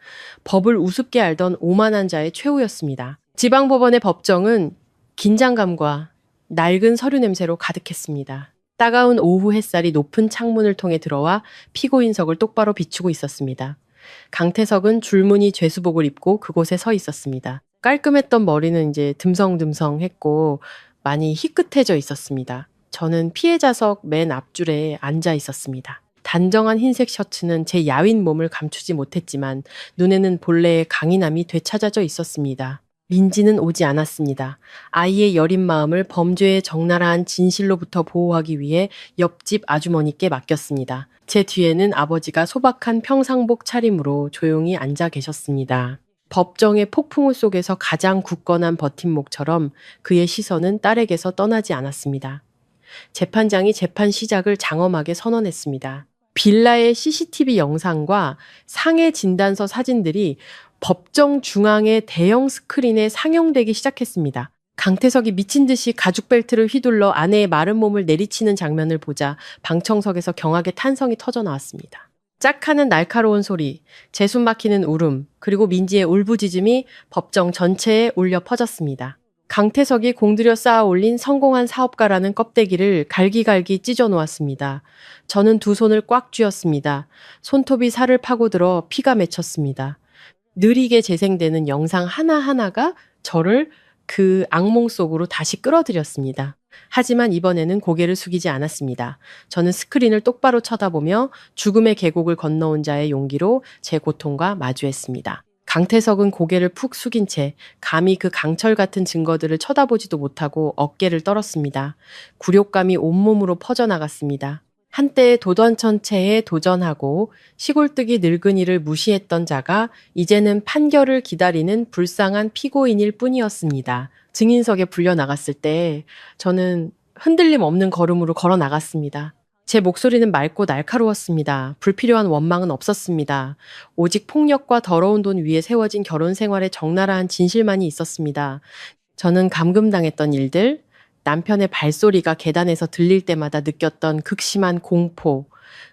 Speaker 2: 법을 우습게 알던 오만한 자의 최후였습니다. 지방법원의 법정은 긴장감과 낡은 서류 냄새로 가득했습니다. 따가운 오후 햇살이 높은 창문을 통해 들어와 피고인석을 똑바로 비추고 있었습니다. 강태석은 줄무늬 죄수복을 입고 그곳에 서 있었습니다. 깔끔했던 머리는 이제 듬성듬성했고 많이 희끗해져 있었습니다. 저는 피해자석 맨 앞줄에 앉아 있었습니다. 단정한 흰색 셔츠는 제 야윈 몸을 감추지 못했지만 눈에는 본래의 강인함이 되찾아져 있었습니다. 민지는 오지 않았습니다. 아이의 여린 마음을 범죄의 적나라한 진실로부터 보호하기 위해 옆집 아주머니께 맡겼습니다. 제 뒤에는 아버지가 소박한 평상복 차림으로 조용히 앉아 계셨습니다. 법정의 폭풍우 속에서 가장 굳건한 버팀목처럼 그의 시선은 딸에게서 떠나지 않았습니다. 재판장이 재판 시작을 장엄하게 선언했습니다. 빌라의 CCTV 영상과 상해 진단서 사진들이 법정 중앙의 대형 스크린에 상영되기 시작했습니다. 강태석이 미친 듯이 가죽 벨트를 휘둘러 아내의 마른 몸을 내리치는 장면을 보자 방청석에서 경악의 탄성이 터져 나왔습니다. 짝하는 날카로운 소리, 재숨 막히는 울음, 그리고 민지의 울부짖음이 법정 전체에 울려 퍼졌습니다. 강태석이 공들여 쌓아 올린 성공한 사업가라는 껍데기를 갈기갈기 찢어 놓았습니다. 저는 두 손을 꽉 쥐었습니다. 손톱이 살을 파고들어 피가 맺혔습니다. 느리게 재생되는 영상 하나하나가 저를 그 악몽 속으로 다시 끌어들였습니다. 하지만 이번에는 고개를 숙이지 않았습니다. 저는 스크린을 똑바로 쳐다보며 죽음의 계곡을 건너온 자의 용기로 제 고통과 마주했습니다. 강태석은 고개를 푹 숙인 채 감히 그 강철 같은 증거들을 쳐다보지도 못하고 어깨를 떨었습니다. 굴욕감이 온몸으로 퍼져나갔습니다. 한때의 도던천체에 도전하고 시골뜨기 늙은이를 무시했던 자가 이제는 판결을 기다리는 불쌍한 피고인일 뿐이었습니다. 증인석에 불려나갔을 때 저는 흔들림 없는 걸음으로 걸어 나갔습니다. 제 목소리는 맑고 날카로웠습니다. 불필요한 원망은 없었습니다. 오직 폭력과 더러운 돈 위에 세워진 결혼 생활의 적나라한 진실만이 있었습니다. 저는 감금당했던 일들, 남편의 발소리가 계단에서 들릴 때마다 느꼈던 극심한 공포,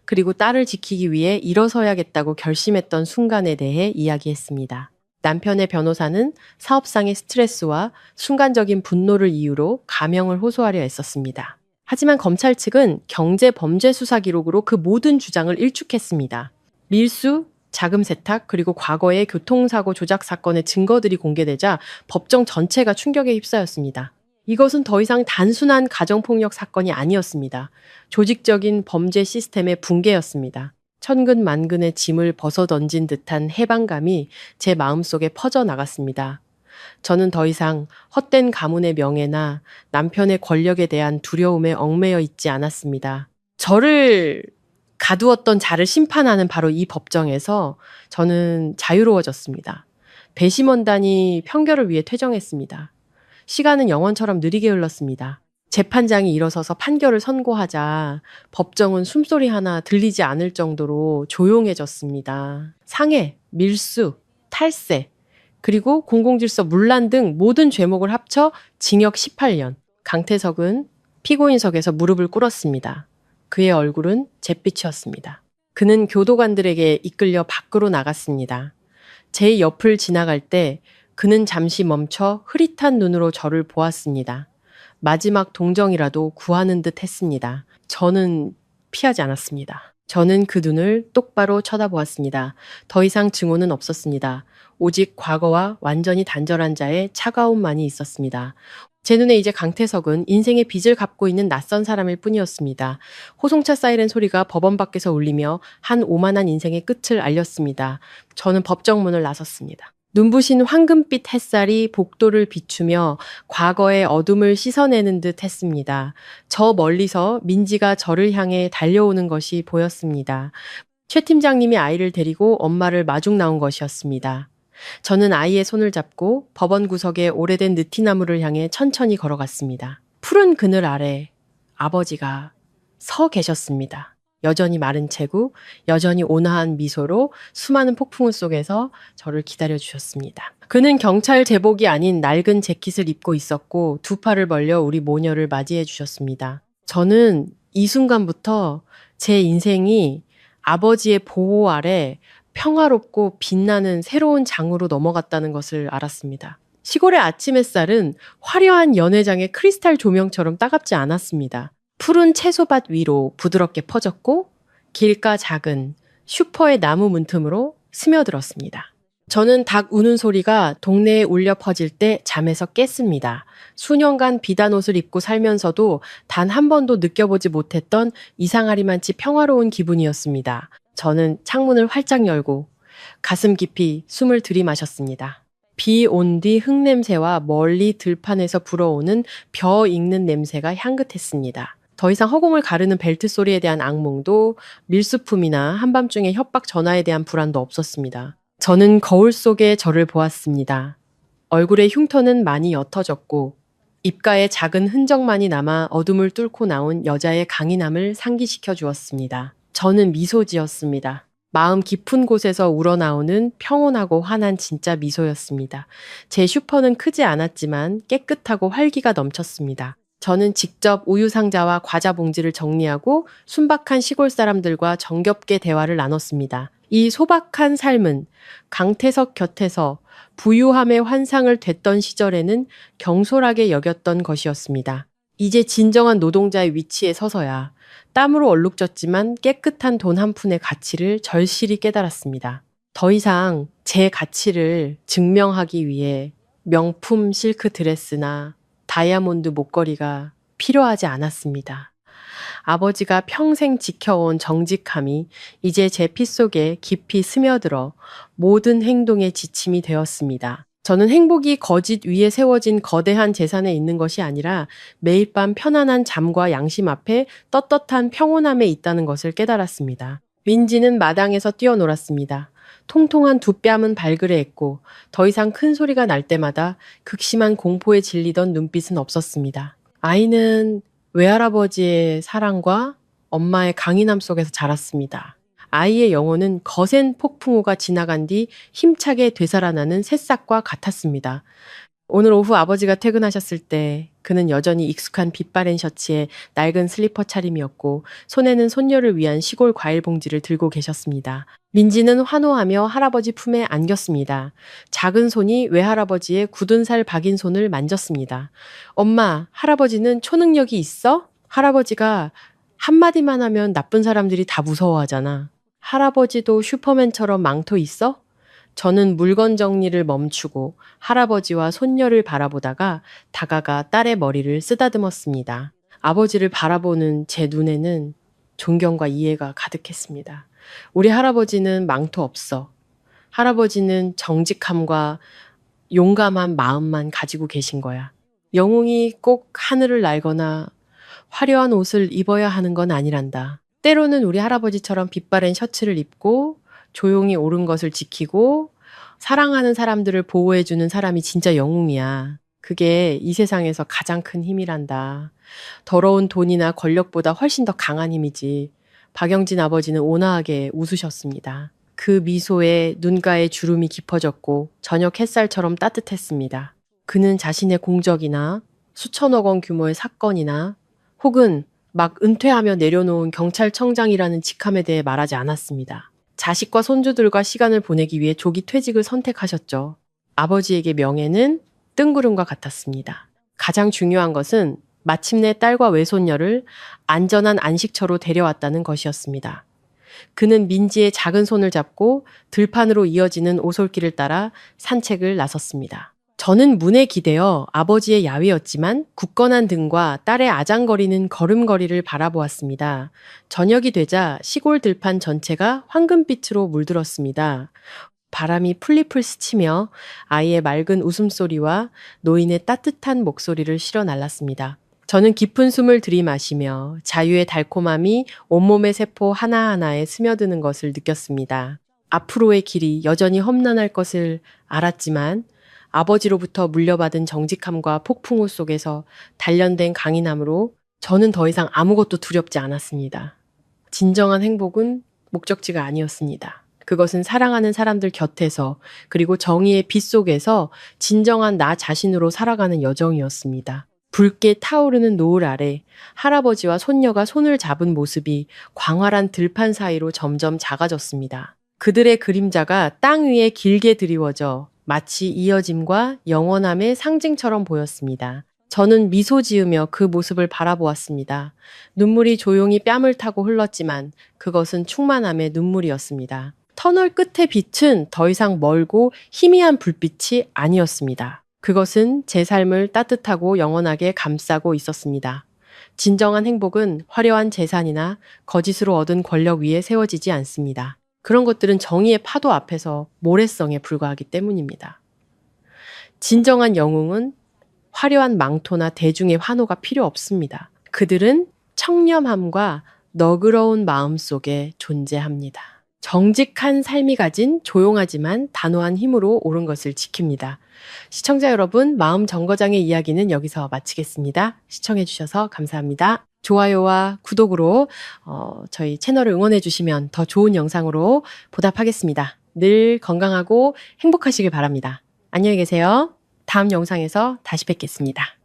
Speaker 2: 그리고 딸을 지키기 위해 일어서야겠다고 결심했던 순간에 대해 이야기했습니다. 남편의 변호사는 사업상의 스트레스와 순간적인 분노를 이유로 가명을 호소하려 했었습니다. 하지만 검찰 측은 경제 범죄 수사 기록으로 그 모든 주장을 일축했습니다. 밀수, 자금 세탁, 그리고 과거의 교통사고 조작 사건의 증거들이 공개되자 법정 전체가 충격에 휩싸였습니다. 이것은 더 이상 단순한 가정폭력 사건이 아니었습니다. 조직적인 범죄 시스템의 붕괴였습니다. 천근만근의 짐을 벗어던진 듯한 해방감이 제 마음속에 퍼져나갔습니다. 저는 더 이상 헛된 가문의 명예나 남편의 권력에 대한 두려움에 얽매여 있지 않았습니다. 저를 가두었던 자를 심판하는 바로 이 법정에서 저는 자유로워졌습니다. 배심원단이 평결을 위해 퇴정했습니다. 시간은 영원처럼 느리게 흘렀습니다. 재판장이 일어서서 판결을 선고하자 법정은 숨소리 하나 들리지 않을 정도로 조용해졌습니다. 상해, 밀수, 탈세, 그리고 공공질서 문란 등 모든 죄목을 합쳐 징역 18년. 강태석은 피고인석에서 무릎을 꿇었습니다. 그의 얼굴은 잿빛이었습니다. 그는 교도관들에게 이끌려 밖으로 나갔습니다. 제 옆을 지나갈 때 그는 잠시 멈춰 흐릿한 눈으로 저를 보았습니다. 마지막 동정이라도 구하는 듯 했습니다. 저는 피하지 않았습니다. 저는 그 눈을 똑바로 쳐다보았습니다. 더 이상 증오는 없었습니다. 오직 과거와 완전히 단절한 자의 차가움만이 있었습니다. 제 눈에 이제 강태석은 인생의 빚을 갚고 있는 낯선 사람일 뿐이었습니다. 호송차 사이렌 소리가 법원 밖에서 울리며 한 오만한 인생의 끝을 알렸습니다. 저는 법정문을 나섰습니다. 눈부신 황금빛 햇살이 복도를 비추며 과거의 어둠을 씻어내는 듯 했습니다. 저 멀리서 민지가 저를 향해 달려오는 것이 보였습니다. 최 팀장님이 아이를 데리고 엄마를 마중 나온 것이었습니다. 저는 아이의 손을 잡고 법원 구석의 오래된 느티나무를 향해 천천히 걸어갔습니다. 푸른 그늘 아래 아버지가 서 계셨습니다. 여전히 마른 체구, 여전히 온화한 미소로 수많은 폭풍우 속에서 저를 기다려주셨습니다. 그는 경찰 제복이 아닌 낡은 재킷을 입고 있었고 두 팔을 벌려 우리 모녀를 맞이해 주셨습니다. 저는 이 순간부터 제 인생이 아버지의 보호 아래 평화롭고 빛나는 새로운 장으로 넘어갔다는 것을 알았습니다. 시골의 아침 햇살은 화려한 연회장의 크리스탈 조명처럼 따갑지 않았습니다. 푸른 채소밭 위로 부드럽게 퍼졌고 길가 작은 슈퍼의 나무 문틈으로 스며들었습니다. 저는 닭 우는 소리가 동네에 울려 퍼질 때 잠에서 깼습니다. 수년간 비단 옷을 입고 살면서도 단 한 번도 느껴보지 못했던 이상하리만치 평화로운 기분이었습니다. 저는 창문을 활짝 열고 가슴 깊이 숨을 들이마셨습니다. 비 온 뒤 흙냄새와 멀리 들판에서 불어오는 벼 익는 냄새가 향긋했습니다. 더 이상 허공을 가르는 벨트 소리에 대한 악몽도 밀수품이나 한밤중에 협박 전화에 대한 불안도 없었습니다. 저는 거울 속에 저를 보았습니다. 얼굴의 흉터는 많이 옅어졌고 입가에 작은 흔적만이 남아 어둠을 뚫고 나온 여자의 강인함을 상기시켜 주었습니다. 저는 미소 지었습니다. 마음 깊은 곳에서 우러나오는 평온하고 환한 진짜 미소였습니다. 제 슈퍼는 크지 않았지만 깨끗하고 활기가 넘쳤습니다. 저는 직접 우유 상자와 과자 봉지를 정리하고 순박한 시골 사람들과 정겹게 대화를 나눴습니다. 이 소박한 삶은 강태석 곁에서 부유함의 환상을 됐던 시절에는 경솔하게 여겼던 것이었습니다. 이제 진정한 노동자의 위치에 서서야 땀으로 얼룩졌지만 깨끗한 돈 한 푼의 가치를 절실히 깨달았습니다. 더 이상 제 가치를 증명하기 위해 명품 실크 드레스나 다이아몬드 목걸이가 필요하지 않았습니다. 아버지가 평생 지켜온 정직함이 이제 제 피 속에 깊이 스며들어 모든 행동의 지침이 되었습니다. 저는 행복이 거짓 위에 세워진 거대한 재산에 있는 것이 아니라 매일 밤 편안한 잠과 양심 앞에 떳떳한 평온함에 있다는 것을 깨달았습니다. 민지는 마당에서 뛰어놀았습니다. 통통한 두 뺨은 발그레했고 더 이상 큰 소리가 날 때마다 극심한 공포에 질리던 눈빛은 없었습니다. 아이는 외할아버지의 사랑과 엄마의 강인함 속에서 자랐습니다. 아이의 영혼은 거센 폭풍우가 지나간 뒤 힘차게 되살아나는 새싹과 같았습니다. 오늘 오후 아버지가 퇴근하셨을 때 그는 여전히 익숙한 빛바랜 셔츠에 낡은 슬리퍼 차림이었고 손에는 손녀를 위한 시골 과일 봉지를 들고 계셨습니다. 민지는 환호하며 할아버지 품에 안겼습니다. 작은 손이 외할아버지의 굳은 살 박인 손을 만졌습니다. 엄마, 할아버지는 초능력이 있어? 할아버지가 한마디만 하면 나쁜 사람들이 다 무서워하잖아. 할아버지도 슈퍼맨처럼 망토 있어? 저는 물건 정리를 멈추고 할아버지와 손녀를 바라보다가 다가가 딸의 머리를 쓰다듬었습니다. 아버지를 바라보는 제 눈에는 존경과 이해가 가득했습니다. 우리 할아버지는 망토 없어. 할아버지는 정직함과 용감한 마음만 가지고 계신 거야. 영웅이 꼭 하늘을 날거나 화려한 옷을 입어야 하는 건 아니란다. 때로는 우리 할아버지처럼 빛바랜 셔츠를 입고 조용히 옳은 것을 지키고 사랑하는 사람들을 보호해주는 사람이 진짜 영웅이야. 그게 이 세상에서 가장 큰 힘이란다. 더러운 돈이나 권력보다 훨씬 더 강한 힘이지. 박영진 아버지는 온화하게 웃으셨습니다. 그 미소에 눈가에 주름이 깊어졌고 저녁 햇살처럼 따뜻했습니다. 그는 자신의 공적이나 수천억 원 규모의 사건이나 혹은 막 은퇴하며 내려놓은 경찰청장이라는 직함에 대해 말하지 않았습니다. 자식과 손주들과 시간을 보내기 위해 조기 퇴직을 선택하셨죠. 아버지에게 명예는 뜬구름과 같았습니다. 가장 중요한 것은 마침내 딸과 외손녀를 안전한 안식처로 데려왔다는 것이었습니다. 그는 민지의 작은 손을 잡고 들판으로 이어지는 오솔길을 따라 산책을 나섰습니다. 저는 문에 기대어 아버지의 야외였지만 굳건한 등과 딸의 아장거리는 걸음걸이를 바라보았습니다. 저녁이 되자 시골 들판 전체가 황금빛으로 물들었습니다. 바람이 풀잎을 스치며 아이의 맑은 웃음소리와 노인의 따뜻한 목소리를 실어 날랐습니다. 저는 깊은 숨을 들이마시며 자유의 달콤함이 온몸의 세포 하나하나에 스며드는 것을 느꼈습니다. 앞으로의 길이 여전히 험난할 것을 알았지만 아버지로부터 물려받은 정직함과 폭풍우 속에서 단련된 강인함으로 저는 더 이상 아무것도 두렵지 않았습니다. 진정한 행복은 목적지가 아니었습니다. 그것은 사랑하는 사람들 곁에서 그리고 정의의 빛 속에서 진정한 나 자신으로 살아가는 여정이었습니다. 붉게 타오르는 노을 아래 할아버지와 손녀가 손을 잡은 모습이 광활한 들판 사이로 점점 작아졌습니다. 그들의 그림자가 땅 위에 길게 드리워져 마치 이어짐과 영원함의 상징처럼 보였습니다. 저는 미소 지으며 그 모습을 바라보았습니다. 눈물이 조용히 뺨을 타고 흘렀지만 그것은 충만함의 눈물이었습니다. 터널 끝의 빛은 더 이상 멀고 희미한 불빛이 아니었습니다. 그것은 제 삶을 따뜻하고 영원하게 감싸고 있었습니다. 진정한 행복은 화려한 재산이나 거짓으로 얻은 권력 위에 세워지지 않습니다. 그런 것들은 정의의 파도 앞에서 모래성에 불과하기 때문입니다. 진정한 영웅은 화려한 망토나 대중의 환호가 필요 없습니다. 그들은 청렴함과 너그러운 마음 속에 존재합니다. 정직한 삶이 가진 조용하지만 단호한 힘으로 옳은 것을 지킵니다. 시청자 여러분, 마음 정거장의 이야기는 여기서 마치겠습니다. 시청해주셔서 감사합니다. 좋아요와 구독으로 저희 채널을 응원해 주시면 더 좋은 영상으로 보답하겠습니다. 늘 건강하고 행복하시길 바랍니다. 안녕히 계세요. 다음 영상에서 다시 뵙겠습니다.